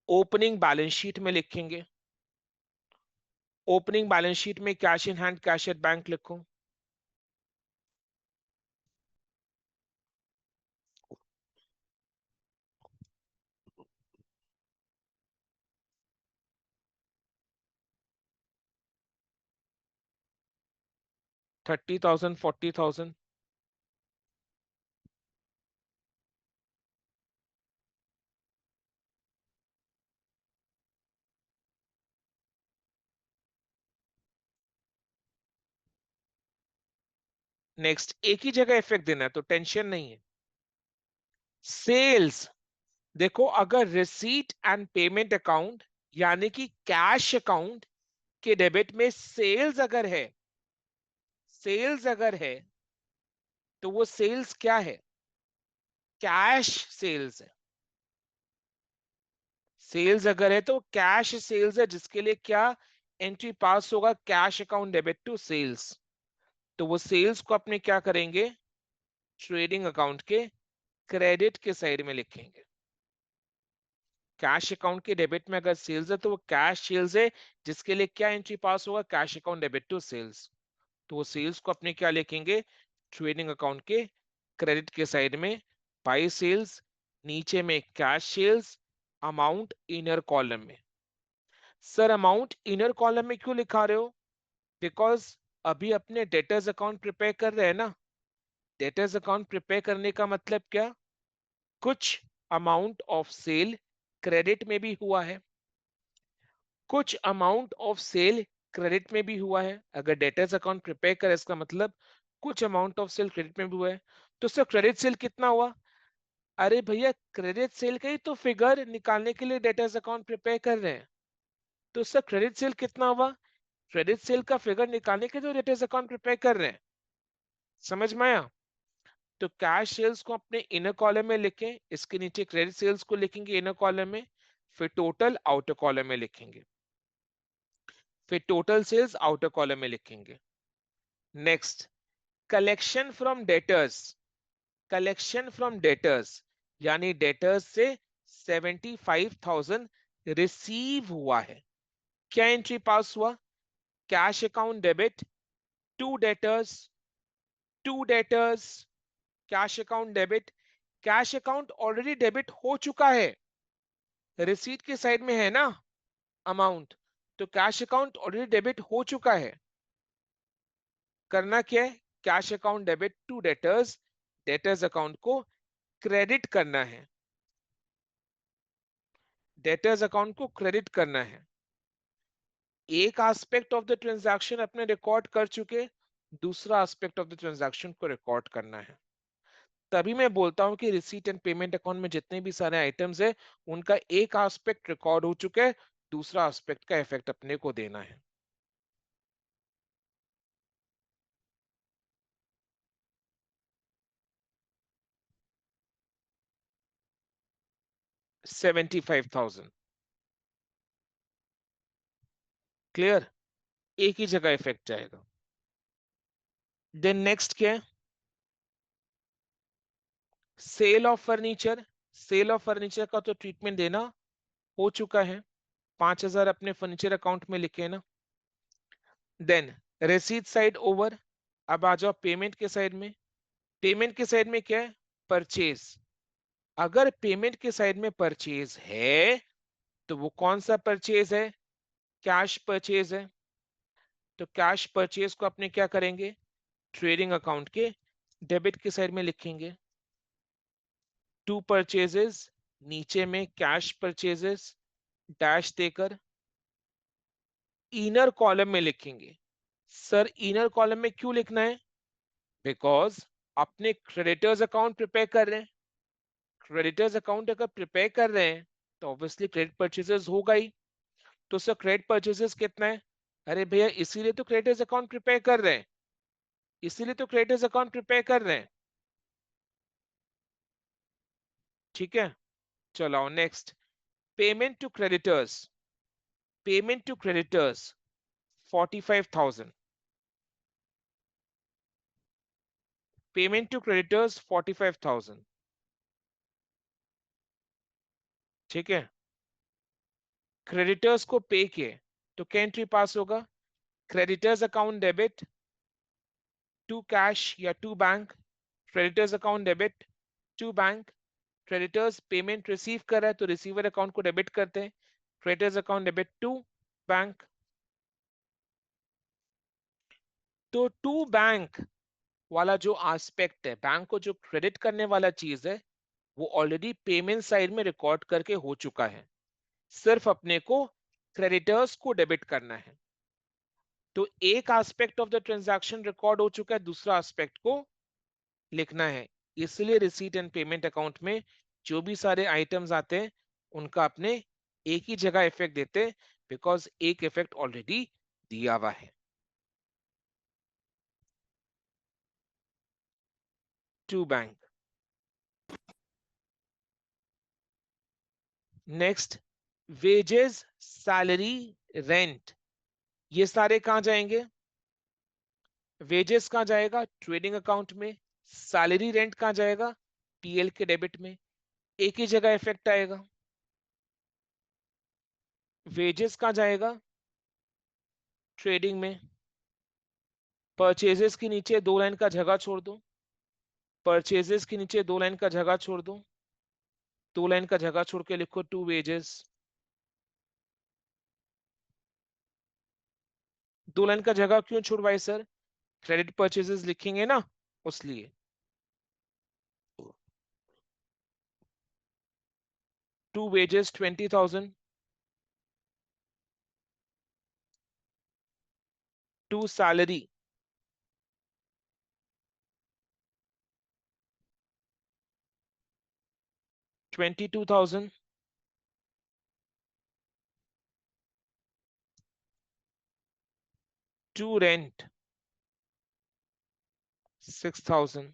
ओपनिंग बैलेंस शीट में लिखेंगे। ओपनिंग बैलेंस शीट में cash in hand, cash at bank लिखो। $30,000, $40,000। नेक्स्ट एक ही जगह इफेक्ट देना है तो टेंशन नहीं है। सेल्स, देखो अगर रिसीट एंड पेमेंट अकाउंट यानी कि कैश अकाउंट के डेबिट में सेल्स अगर है, सेल्स अगर है तो वो सेल्स क्या है? कैश सेल्स है। सेल्स अगर है तो कैश सेल्स है जिसके लिए क्या एंट्री पास होगा? Cash account debit to sales. तो वो सेल्स को अपने क्या करेंगे? ट्रेडिंग अकाउंट के क्रेडिट के साइड में लिखेंगे। कैश अकाउंट के डेबिट में अगर सेल्स है तो वो कैश सेल्स है जिसके लिए क्या एंट्री पास होगा? Cash account debit to sales. तो वो सेल्स को अपने क्या लिखेंगे? ट्रेडिंग अकाउंट के क्रेडिट के साइड में बाई सेल्स, नीचे में cash sales, amount inner column में। सर अमाउंट इनर कॉलम में क्यों लिखा रहे हो? बिकॉज अभी अपने डेटर्स अकाउंट प्रिपेयर कर रहे हैं ना। डेटर्स अकाउंट प्रिपेयर करने का मतलब क्या? कुछ अमाउंट ऑफ सेल क्रेडिट में भी हुआ है, कुछ अमाउंट ऑफ सेल क्रेडिट में भी हुआ है। अगर डेटर्स अकाउंट प्रिपेयर करे इसका मतलब कुछ अमाउंट ऑफ सेल क्रेडिट में भी हुआ है। तो सर क्रेडिट सेल कितना हुआ? अरे भैया क्रेडिट सेल का ही तो फिगर निकालने के लिए डेटर्स अकाउंट प्रिपेयर कर रहे हैं। तो सर क्रेडिट सेल कितना हुआ? क्रेडिट सेल का फिगर निकालने के लिए डेटर्स अकाउंट प्रिपेयर कर रहे हैं। समझ में आया? तो कैश सेल्स को अपने इनर कॉलम में लिखें, इसके नीचे क्रेडिट सेल्स को लिखेंगे इनर कॉलम में, फिर टोटल आउटर कॉलम में लिखेंगे, फिर टोटल सेल्स आउटर कॉलम में लिखेंगे। Next, collection from debtors. Collection from debtors यानी डेटर्स से 75,000 रिसीव हुआ है। क्या एंट्री पास हुआ? Cash account debit to debtors, to debtors, cash account debit. Cash account already debit हो चुका है, रिसीट के साइड में है ना अमाउंट, तो कैश अकाउंट ऑलरेडी डेबिट हो चुका है। करना क्या है? Cash account debit to debtors, debtors account को क्रेडिट करना है, डेटर्स अकाउंट को क्रेडिट करना है। एक एस्पेक्ट ऑफ द ट्रांजैक्शन अपने रिकॉर्ड कर चुके, दूसरा एस्पेक्ट ऑफ द ट्रांजैक्शन को रिकॉर्ड करना है। तभी मैं बोलता हूं कि रिसीट एंड पेमेंट अकाउंट में जितने भी सारे आइटम्स है उनका एक एस्पेक्ट रिकॉर्ड हो चुका है, दूसरा एस्पेक्ट का इफेक्ट अपने को देना है। $75,000 क्लियर, एक ही जगह इफेक्ट जाएगा। देन नेक्स्ट क्या है, sale of furniture. Sale of furniture का तो ट्रीटमेंट देना हो चुका है, 5,000 अपने फर्नीचर अकाउंट में लिखे ना। देन रिसीट साइड ओवर, अब आ जाओ पेमेंट के साइड में। पेमेंट के साइड में क्या है, परचेज। अगर पेमेंट के साइड में परचेज है तो वो कौन सा परचेज है, कैश परचेज है। तो कैश परचेज को अपने क्या करेंगे, ट्रेडिंग अकाउंट के डेबिट की साइड में लिखेंगे। टू परचेजेस, नीचे में कैश परचेजेस डैश देकर इनर कॉलम में लिखेंगे। सर इनर कॉलम में क्यों लिखना है, बिकॉज अपने क्रेडिटर्स अकाउंट प्रिपेयर कर रहे हैं। क्रेडिटर्स अकाउंट अगर प्रिपेयर कर रहे हैं तो ऑब्वियसली क्रेडिट परचेजेस होगा ही। तो सर क्रेडिट परचेजेस कितना है, अरे भैया इसीलिए तो क्रेडिटर्स अकाउंट प्रिपेयर कर रहे हैं, इसीलिए तो क्रेडिटर्स अकाउंट प्रिपेयर कर रहे हैं। ठीक है, चलो next, payment to creditors. Payment to creditors 45,000, payment to creditors 45,000। ठीक है, क्रेडिटर्स को पे किए तो क्या एंट्री पास होगा, creditors account debit to cash या to bank, creditors account debit to bank. Creditors payment receive कर रहा है तो रिसीवर अकाउंट को डेबिट करते हैं, creditors account debit to bank. तो टू बैंक वाला जो एस्पेक्ट है, बैंक को जो क्रेडिट करने वाला चीज है वो ऑलरेडी पेमेंट साइड में रिकॉर्ड करके हो चुका है, सिर्फ अपने को क्रेडिटर्स को डेबिट करना है। तो एक aspect of the transaction record हो चुका है, दूसरा एस्पेक्ट को लिखना है। इसलिए रिसीट एंड पेमेंट अकाउंट में जो भी सारे आइटम्स आते हैं उनका अपने एक ही जगह इफेक्ट देते हैं, बिकॉज एक इफेक्ट ऑलरेडी दिया हुआ है। To bank. Next, wages, salary, rent, ये सारे कहां जाएंगे, वेजेस कहां जाएगा, ट्रेडिंग अकाउंट में। सैलरी रेंट कहां जाएगा, पीएल के डेबिट में। एक ही जगह इफेक्ट आएगा। वेजेस कहां जाएगा, ट्रेडिंग में। परचेजेस के नीचे दो लाइन का जगह छोड़ दो, परचेजेस के नीचे दो लाइन का जगह छोड़ दो, दो लाइन का जगह छोड़ के लिखो टू वेजेस। दो लाइन का जगह क्यों छुड़वाई सर, क्रेडिट परचेजेस लिखेंगे ना उसलिए। To wages 20,000, to salary 22,000, to rent 6,000।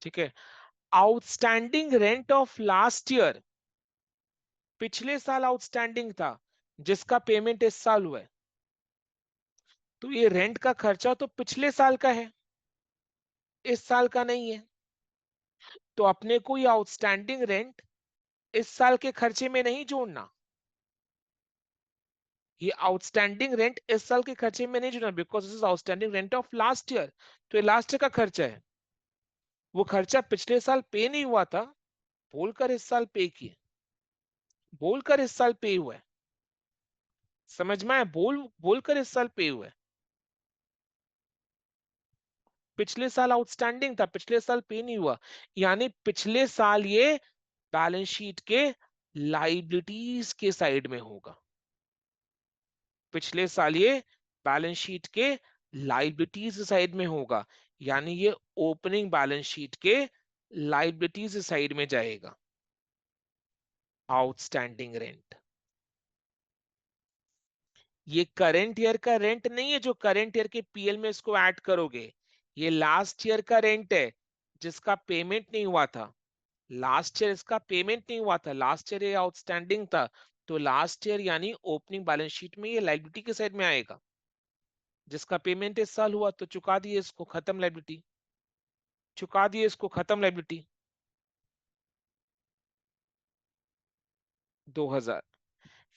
ठीक है, outstanding rent of last year, पिछले साल आउटस्टैंडिंग था जिसका पेमेंट इस साल हुआ है, तो ये रेंट का खर्चा तो पिछले साल का है, इस साल का नहीं है। तो अपने को ये आउटस्टैंडिंग रेंट इस साल के खर्चे में नहीं जोड़ना, ये आउटस्टैंडिंग रेंट इस साल के खर्चे में नहीं जोड़ना, because this is outstanding rent of last year. तो ये लास्ट ईयर का खर्चा है, वो खर्चा पिछले साल पे नहीं हुआ था, बोलकर इस साल पे किए। बोलकर इस साल पे हुआ है, समझ में आया? बोलकर इस साल पे हुआ है। पिछले साल आउटस्टैंडिंग था, पिछले साल पे नहीं हुआ, यानी पिछले साल ये बैलेंस शीट के लाइबिलिटीज के साइड में होगा। पिछले साल ये बैलेंस शीट के लाइबिलिटीज साइड में होगा, यानी ये ओपनिंग बैलेंस शीट के लाइबिलिटीज साइड में जाएगा। आउटस्टैंडिंग रेंट, ये करंट ईयर का रेंट नहीं है जो करंट ईयर के पीएल में इसको ऐड करोगे, ये लास्ट ईयर का रेंट है जिसका पेमेंट नहीं हुआ था। लास्ट ईयर इसका पेमेंट नहीं हुआ था, लास्ट ईयर ये आउटस्टैंडिंग था, तो लास्ट ईयर यानी ओपनिंग बैलेंस शीट में ये लाइबिलिटी के साइड में आएगा। जिसका पेमेंट इस साल हुआ तो चुका दिए इसको, खत्म लाइबिलिटी, चुका दिए इसको, खत्म लाइबिलिटी। 2000।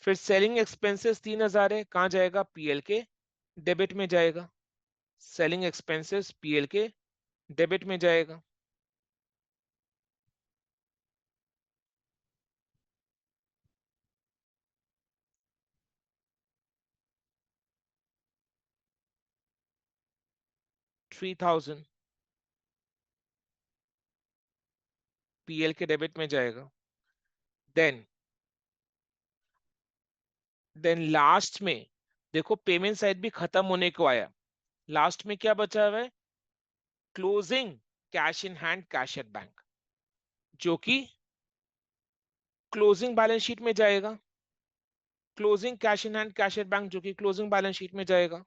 फिर सेलिंग एक्सपेंसेस 3000 है, कहां जाएगा? पीएल के डेबिट में जाएगा। सेलिंग एक्सपेंसेस पीएल के डेबिट में जाएगा। $3000 पीएल के डेबिट में जाएगा। देन लास्ट में देखो पेमेंट साइड भी खत्म होने को आया, लास्ट में क्या बचा हुआ है? Closing cash in hand, cash at bank, जो कि क्लोजिंग बैलेंस शीट में जाएगा। Closing cash in hand, cash at bank, जो कि क्लोजिंग बैलेंस शीट में जाएगा।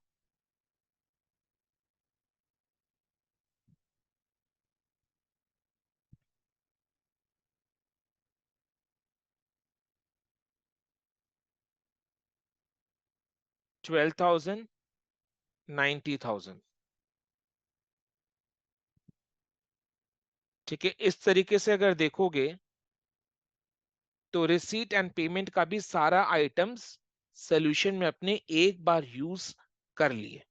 $12,000, $90,000। ठीक है, इस तरीके से अगर देखोगे तो रिसीट एंड पेमेंट का भी सारा आइटम्स सोल्यूशन में अपने एक बार यूज कर लिए।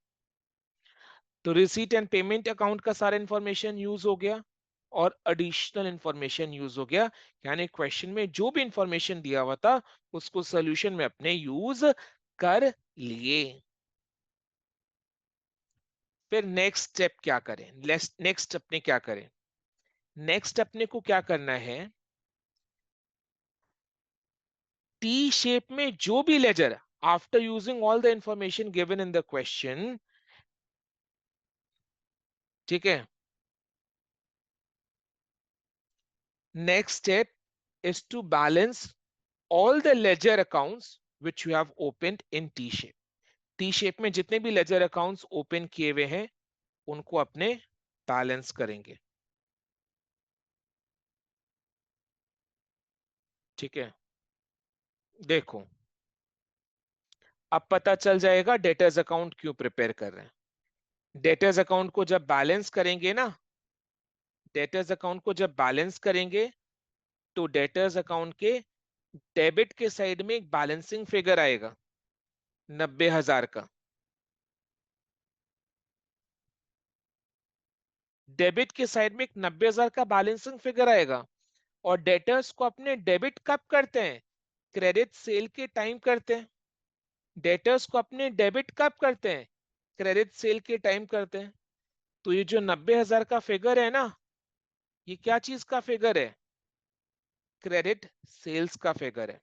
तो रिसीट एंड पेमेंट अकाउंट का सारा इंफॉर्मेशन यूज हो गया और एडिशनल इंफॉर्मेशन यूज हो गया, यानी क्वेश्चन में जो भी इंफॉर्मेशन दिया हुआ था उसको सोल्यूशन में अपने यूज कर लिए। फिर नेक्स्ट स्टेप क्या करें? नेक्स्ट अपने क्या करें? नेक्स्ट अपने को क्या करना है? टी शेप में जो भी ledger after using all the information given in the question, ठीक है, next step is to balance all the ledger accounts which you have opened in T shape। T shape में जितने भी ledger accounts open किए हुए हैं उनको अपने बैलेंस करेंगे। ठीक है, देखो अब पता चल जाएगा डेटर्स अकाउंट क्यों प्रिपेयर कर रहे हैं। डेटर्स अकाउंट को जब बैलेंस करेंगे ना, डेटर्स अकाउंट को जब बैलेंस करेंगे तो डेटर्स अकाउंट के डेबिट के साइड में एक बैलेंसिंग फिगर आएगा 90,000 का। डेबिट के साइड में एक 90,000 का बैलेंसिंग फिगर आएगा। और डेटर्स को अपने डेबिट कब करते हैं? क्रेडिट सेल के टाइम करते हैं। डेटर्स को अपने डेबिट कब करते हैं? क्रेडिट सेल के टाइम करते हैं। तो ये जो 90,000 का फिगर है ना, ये क्या चीज का फिगर है? क्रेडिट सेल्स का फिगर है।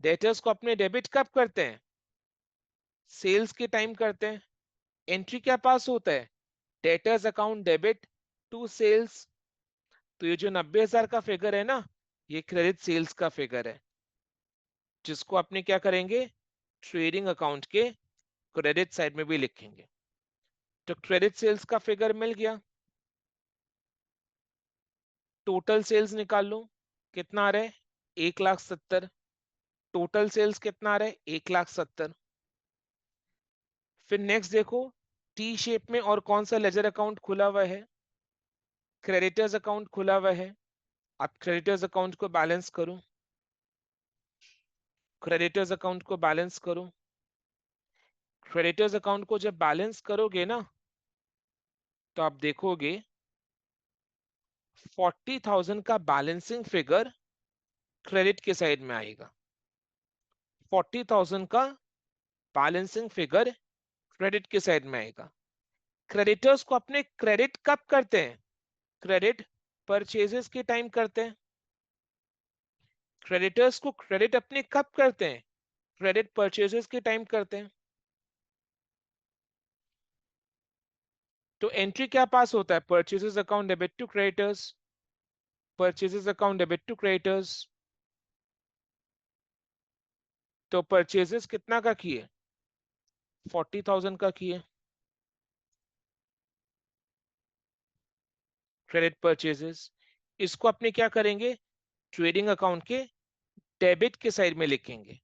डेटर्स को अपने डेबिट कब करते हैं? सेल्स के टाइम करते हैं। एंट्री क्या पास होता है? Debtors account debit to sales. तो ये जो 90,000 का फिगर है ना, ये क्रेडिट सेल्स का फिगर है, जिसको अपने क्या करेंगे? ट्रेडिंग अकाउंट के क्रेडिट साइड में भी लिखेंगे। तो क्रेडिट सेल्स का फिगर मिल गया। टोटल सेल्स निकाल लो, कितना आ रहा है? 1,70,000। टोटल सेल्स कितना आ रहा है? 1,70,000। फिर नेक्स्ट देखो, टी शेप में और कौन सा लेजर अकाउंट खुला हुआ है? क्रेडिटर्स अकाउंट खुला हुआ है। अब क्रेडिटर्स अकाउंट को बैलेंस करो, क्रेडिटर्स अकाउंट को बैलेंस करो। क्रेडिटर्स अकाउंट को जब बैलेंस करोगे ना, तो आप देखोगे 40,000 का बैलेंसिंग फिगर क्रेडिट के साइड में आएगा। 40,000 का बैलेंसिंग फिगर क्रेडिट के साइड में आएगा। क्रेडिटर्स को अपने क्रेडिट कब करते हैं? क्रेडिट परचेजेस के टाइम करते हैं। क्रेडिटर्स को क्रेडिट अपने कब करते हैं? क्रेडिट परचेजेस के टाइम करते हैं। तो एंट्री क्या पास होता है? Purchases account debit to creditors, purchases account debit to creditors. तो परचेजेस कितना का किए? 40,000 का किए। क्रेडिट परचेजेस, इसको अपने क्या करेंगे? ट्रेडिंग अकाउंट के डेबिट के साइड में लिखेंगे।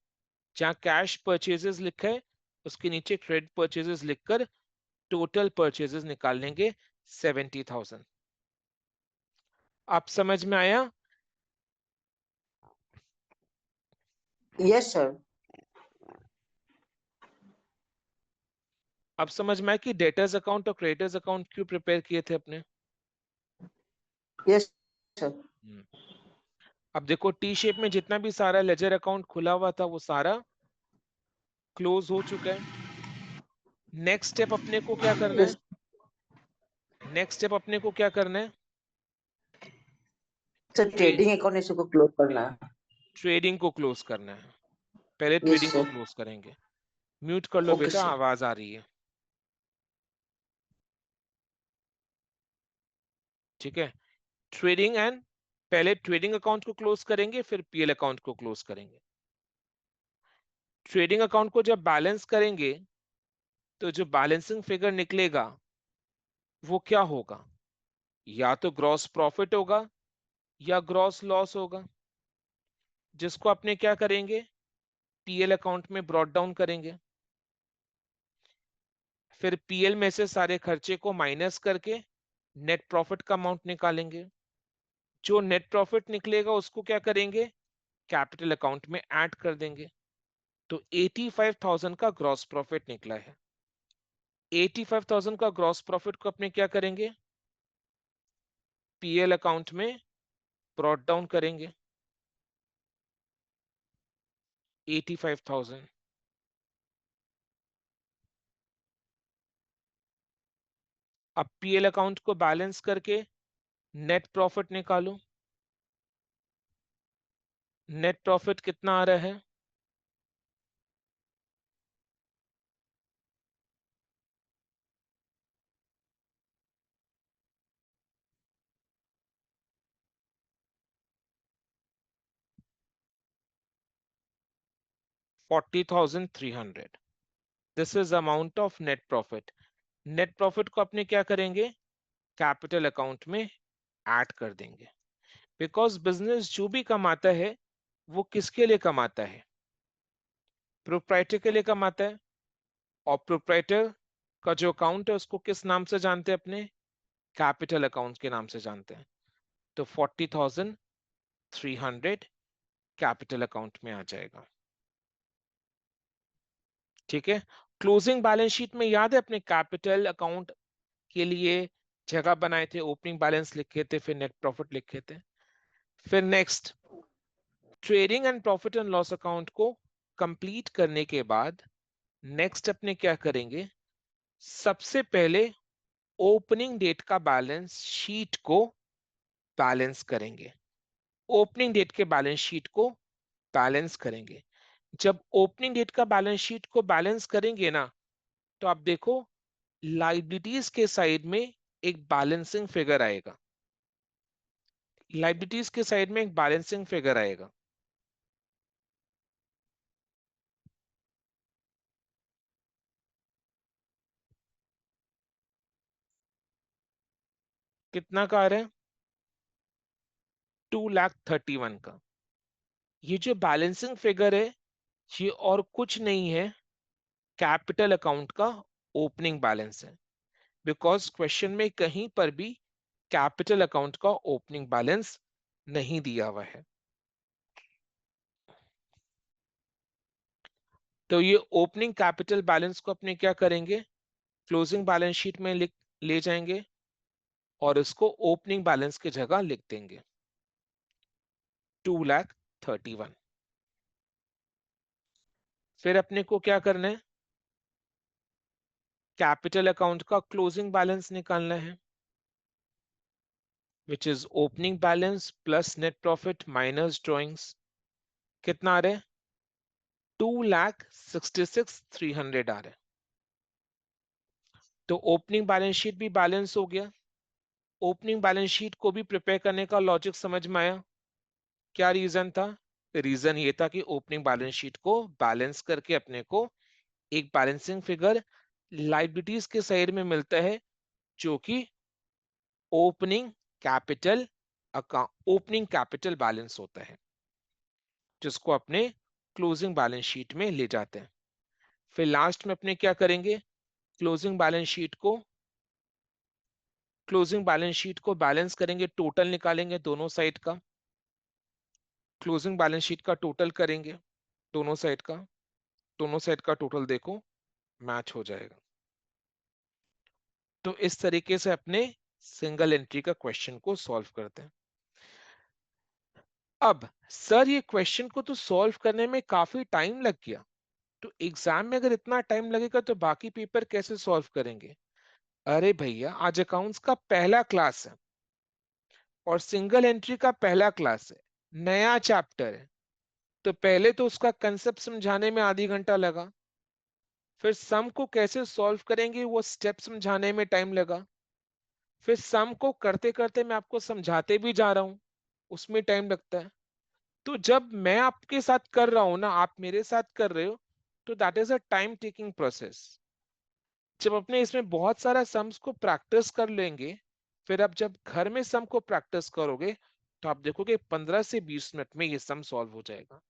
जहां कैश परचेजेस लिखा है उसके नीचे क्रेडिट परचेजेस लिखकर टोटल परचेजेस निकाल लेंगे 70,000। आप समझ में आया? Yes sir. अब समझ में आया कि डेटर्स अकाउंट और क्रेडिटर्स अकाउंट क्यों प्रिपेयर किए थे अपने। Yes sir. हम्म। अब देखो टी शेप में जितना भी सारा लेजर अकाउंट खुला हुआ था वो सारा क्लोज हो चुका है। नेक्स्ट स्टेप अपने को क्या करना है? यस नेक्स्ट स्टेप अपने को क्या करना है? सर, ट्रेडिंग अकाउंट इसको क्लोज करना है। ट्रेडिंग को क्लोज करना है। पहले यस ट्रेडिंग को सर। क्लोज करेंगे। म्यूट कर लो ओके बेटा, सर। आवाज आ रही है। ठीक है। ट्रेडिंग एंड पहले ट्रेडिंग अकाउंट को क्लोज करेंगे फिर पीएल अकाउंट को क्लोज करेंगे। ट्रेडिंग अकाउंट को जब बैलेंस करेंगे तो जो बैलेंसिंग फिगर निकलेगा वो क्या होगा? या तो ग्रॉस प्रॉफिट होगा या ग्रॉस लॉस होगा, जिसको अपने क्या करेंगे? पीएल अकाउंट में ब्रॉट डाउन करेंगे। फिर पीएल में से सारे खर्चे को माइनस करके नेट प्रॉफिट का अमाउंट निकालेंगे। जो नेट प्रॉफिट निकलेगा उसको क्या करेंगे? कैपिटल अकाउंट में ऐड कर देंगे। तो 85,000 का ग्रॉस प्रॉफिट निकला है। 85,000 का ग्रॉस प्रॉफिट को अपने क्या करेंगे? पीएल अकाउंट में ब्रॉट डाउन करेंगे। 85,000 अब पीएल अकाउंट को बैलेंस करके नेट प्रॉफिट निकालो। नेट प्रॉफिट कितना आ रहा है? 40,300। This is amount of net profit. Net profit को अपने क्या करेंगे? कैपिटल अकाउंट में ऐड कर देंगे। बिकॉज बिजनेस जो भी कमाता है वो किसके लिए कमाता है? प्रोप्राइटर के लिए कमाता है। और प्रोप्राइटर का जो अकाउंट है उसको किस नाम से जानते हैं अपने? कैपिटल अकाउंट के नाम से जानते हैं। तो 40,300 कैपिटल अकाउंट में आ जाएगा। ठीक है। क्लोजिंग बैलेंस शीट में याद है अपने कैपिटल अकाउंट के लिए जगह बनाए थे, ओपनिंग बैलेंस लिखे थे, फिर नेट प्रॉफिट लिखे थे। फिर next trading and profit and loss account को कंप्लीट करने के बाद नेक्स्ट अपने क्या करेंगे? सबसे पहले ओपनिंग डेट का बैलेंस शीट को बैलेंस करेंगे। ओपनिंग डेट के बैलेंस शीट को बैलेंस करेंगे। जब ओपनिंग डेट का बैलेंस शीट को बैलेंस करेंगे ना, तो आप देखो लाइबिलिटीज के साइड में एक बैलेंसिंग फिगर आएगा। लाइबिलिटीज के साइड में एक बैलेंसिंग फिगर आएगा। कितना का आ रहा है? 2,31,000 का। ये जो बैलेंसिंग फिगर है ये और कुछ नहीं है, कैपिटल अकाउंट का ओपनिंग बैलेंस है। बिकॉज क्वेश्चन में कहीं पर भी कैपिटल अकाउंट का ओपनिंग बैलेंस नहीं दिया हुआ है। तो ये ओपनिंग कैपिटल बैलेंस को अपने क्या करेंगे? क्लोजिंग बैलेंस शीट में लिख ले जाएंगे और इसको ओपनिंग बैलेंस की जगह लिख देंगे 2,31,000। 31। फिर अपने को क्या करना है, कैपिटल अकाउंट का क्लोजिंग बैलेंस निकालना है, which is opening balance plus net profit minus drawings. कितना आ रहा है, 2,66,300 आ रहा है। तो ओपनिंग बैलेंस शीट भी बैलेंस हो गया। ओपनिंग बैलेंस शीट को भी प्रिपेयर करने का लॉजिक समझ में आया। क्या रीजन था, रीजन ये था कि ओपनिंग बैलेंस शीट को बैलेंस करके अपने को एक बैलेंसिंग फिगर लाइबिलिटीज के साइड में मिलता है, जो कि opening capital account, opening capital balance होता है, जिसको अपने क्लोजिंग बैलेंस शीट में ले जाते हैं। फिर लास्ट में अपने क्या करेंगे, क्लोजिंग बैलेंस शीट को बैलेंस करेंगे, टोटल निकालेंगे दोनों साइड का, क्लोजिंग बैलेंस शीट का टोटल करेंगे दोनों साइड का, दोनों साइड का टोटल देखो मैच हो जाएगा। तो इस तरीके से अपने सिंगल एंट्री का क्वेश्चन को सॉल्व करते हैं। अब सर ये क्वेश्चन को तो सॉल्व करने में काफी टाइम लग गया, तो एग्जाम में अगर इतना टाइम लगेगा तो बाकी पेपर कैसे सॉल्व करेंगे। अरे भैया, आज अकाउंट्स का पहला क्लास है और सिंगल एंट्री का पहला क्लास है, नया चैप्टर है, तो पहले तो उसका कंसेप्ट समझाने में आधी घंटा लगा, फिर सम को कैसे सॉल्व करेंगे वो स्टेप समझाने में टाइम लगा, फिर सम को करते करते मैं आपको समझाते भी जा रहा हूं, उसमें टाइम लगता है। तो जब मैं आपके साथ कर रहा हूं ना, आप मेरे साथ कर रहे हो, तो that is a time taking process. जब अपने इसमें बहुत सारा सम्स को प्रैक्टिस कर लेंगे, फिर आप जब घर में सम को प्रैक्टिस करोगे, तो आप देखोगे 15 से 20 मिनट में ये सम सॉल्व हो जाएगा।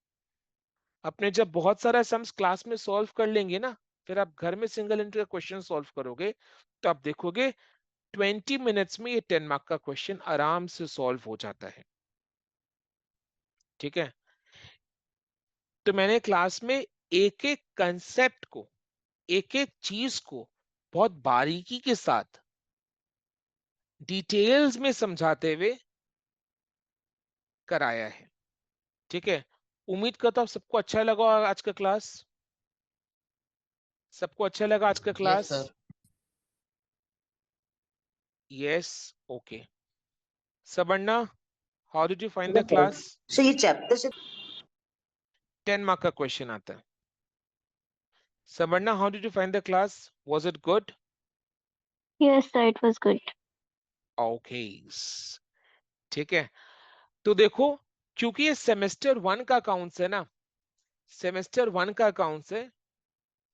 अपने जब बहुत सारा सम्स क्लास में सॉल्व कर लेंगे ना, फिर आप घर में सिंगल एंट्री का क्वेश्चन सॉल्व करोगे, तो आप देखोगे 20 मिनट्स में ये 10 मार्क का क्वेश्चन आराम से सॉल्व हो जाता है। ठीक है, तो मैंने क्लास में एक एक कंसेप्ट को, एक एक चीज को बहुत बारीकी के साथ डिटेल्स में समझाते हुए कराया है। ठीक है, उम्मीद करता हूं सबको अच्छा लगा होगा आज का क्लास। सबको अच्छा लगा आज का yes class? Sir. Yes, okay. Sabarna, how did you find the yes sir. class? Sir ये चैप्टर से 10 मार्क का क्वेश्चन आता है। Sabarna, how did you find the class? Was it good? Yes, sir, it was good. Okay. ठीक है, तो देखो, क्योंकि ये सेमेस्टर 1 का अकाउंट्स है ना, सेमेस्टर 1 का अकाउंट्स है,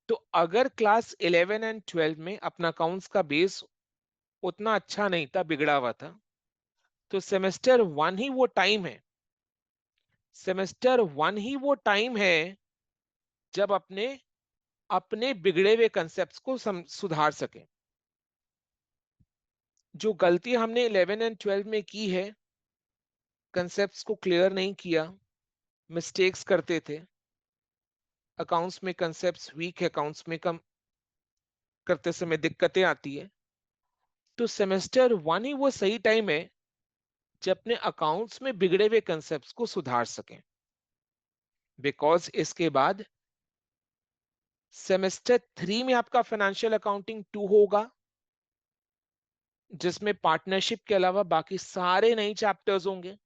तो अगर क्लास 11 एंड 12 में अपना अकाउंट्स का बेस उतना अच्छा नहीं था, बिगड़ा हुआ था, तो सेमेस्टर 1 ही वो टाइम है, सेमेस्टर 1 ही वो टाइम है जब अपने अपने बिगड़े हुए कंसेप्ट्स को सुधार सके। जो गलती हमने 11 एंड 12 में की है, कंसेप्ट्स को क्लियर नहीं किया, मिस्टेक्स करते थे, अकाउंट्स में कंसेप्ट्स वीक है, अकाउंट्स में कम करते समय दिक्कतें आती है, तो सेमेस्टर 1 ही वो सही टाइम है जब अपने अकाउंट्स में बिगड़े हुए कंसेप्ट्स को सुधार सकें। बिकॉज इसके बाद सेमेस्टर 3 में आपका फाइनेंशियल अकाउंटिंग 2 होगा, जिसमें पार्टनरशिप के अलावा बाकी सारे नए चैप्टर्स होंगे।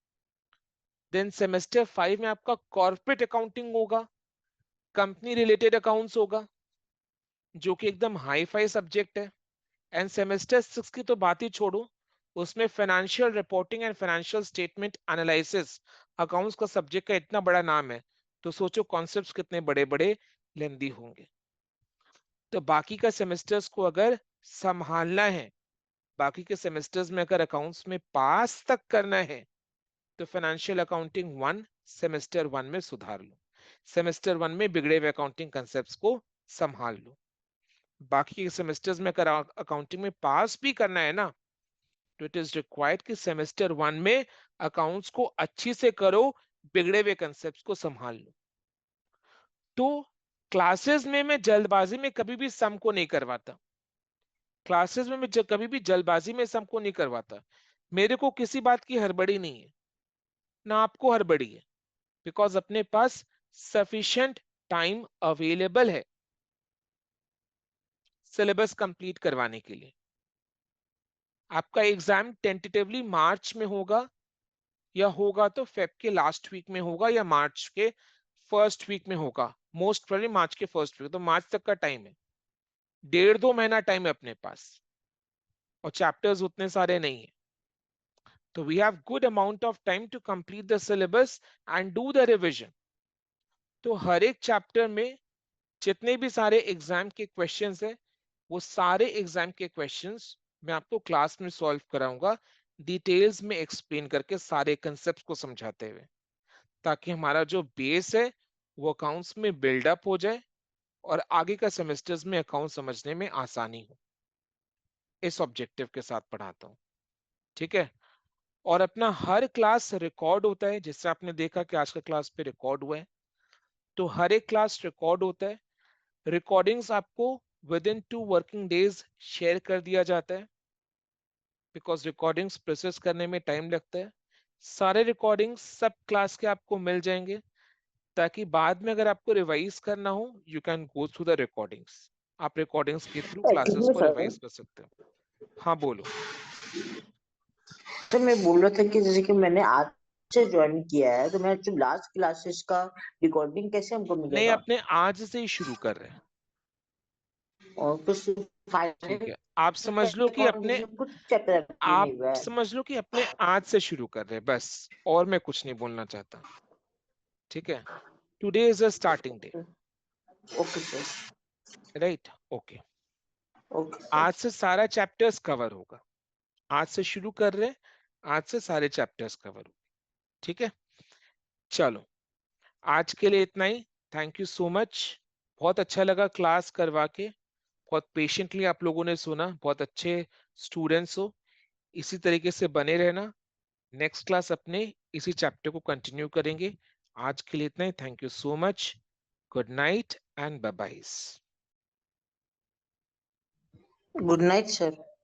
देन सेमेस्टर 5 में आपका कॉर्पोरेट अकाउंटिंग होगा, कंपनी रिलेटेड अकाउंट्स होगा, जो कि एकदम हाई फाई सब्जेक्ट है। एंड सेमेस्टर 6 की तो बात ही छोड़ो, उसमें financial reporting and financial statement analysis accounts का सब्जेक्ट का इतना बड़ा नाम है, तो सोचो कॉन्सेप्ट्स कितने बड़े बड़े लेंदी होंगे। तो बाकी का सेमेस्टर्स को अगर संभालना है, बाकी के सेमेस्टर्स में अगर अकाउंट्स में पास तक करना है, तो फाइनेंशियल अकाउंटिंग 1 सेमेस्टर 1 में सुधार लो, सेमेस्टर 1 में बिगड़े हुए अकाउंटिंग कंसेप्ट्स को संभाल लो। बाकी के सेमेस्टर्स में अगर अकाउंटिंग में पास भी करना है ना, तो इट इज रिक्वायर्ड कि सेमेस्टर 1 में अकाउंट्स को अच्छी से करो, बिगड़े हुए कंसेप्ट्स को संभाल लो। तो क्लासेस में मैं जल्दबाजी में कभी भी सम को नहीं करवाता, क्लासेस में मैं कभी भी जल्दबाजी में सम को नहीं करवाता। मेरे को किसी बात की हड़बड़ी नहीं है, ना आपको हड़बड़ी है। बिकॉज अपने पास सफिशिएंट टाइम अवेलेबल है सिलेबस कंप्लीट करवाने के लिए। आपका एग्जाम टेंटेटिवली मार्च में होगा, या होगा तो फेब के लास्ट वीक में होगा, या मार्च के फर्स्ट वीक में होगा, मोस्ट प्रोबेबली मार्च के फर्स्ट वीक। तो मार्च तक का टाइम है, 1.5-2 महीना टाइम है अपने पास, और चैप्टर्स उतने सारे नहीं है। तो we have good amount of time to complete the syllabus and do the revision. तो हर एक चैप्टर में जितने भी सारे एग्जाम के क्वेश्चंस है, वो सारे एग्जाम के क्वेश्चंस मैं आपको क्लास में सॉल्व कराऊंगा, डिटेल्स में एक्सप्लेन करके सारे कंसेप्ट को समझाते हुए, ताकि हमारा जो बेस है वो अकाउंट्स में बिल्डअप हो जाए और आगे का सेमेस्टर्स में अकाउंट समझने में आसानी हो। इस ऑब्जेक्टिव के साथ पढ़ाता हूँ, ठीक है। और अपना हर क्लास रिकॉर्ड होता है, जिससे आपने देखा कि आज का क्लास पे रिकॉर्ड हुआ है, तो हर एक क्लास रिकॉर्ड होता है। रिकॉर्डिंग्स आपको with in 2 working days share कर दिया जाता है, बिकॉज रिकॉर्डिंग्स प्रोसेस करने में टाइम लगता है। सारे रिकॉर्डिंग्स सब क्लास के आपको मिल जाएंगे, ताकि बाद में अगर आपको रिवाइज करना हो you can go through the recordings. आप रिकॉर्डिंग्स के थ्रू क्लासेस एक्चुअली को सर, रिवाइज कर सकते हो। हाँ बोलो। तो मैं बोल रहा था कि जैसे कि मैंने आज से ज्वाइन किया है, तो मैं जो लास्ट क्लासेस का रिकॉर्डिंग कैसे हमको नहीं, मिलेगा? अपने आज से ही शुरू कर रहे हैं, और कुछ ठीक फाइनल है। आप समझ लो कि अपने कुछ चैप्टर भी आप नहीं हुआ है। समझ लो कि अपने आज से शुरू कर रहे हैं बस, और मैं कुछ नहीं बोलना चाहता, ठीक है। Today is a starting day, okay sir. Right, okay. Okay आज सर। से सारा चैप्टर्स कवर होगा, आज से शुरू कर रहे हैं, आज से सारे चैप्टर्स कवर होंगे, ठीक है। चलो, आज के लिए इतना ही। Thank you so much. बहुत अच्छा लगा क्लास करवा के, बहुत पेशेंटली आप लोगों ने सुना, बहुत अच्छे स्टूडेंट्स हो, इसी तरीके से बने रहना। नेक्स्ट क्लास अपने इसी चैप्टर को कंटिन्यू करेंगे। आज के लिए इतना ही। Thank you so much. Good night and bye bye. Good night sir.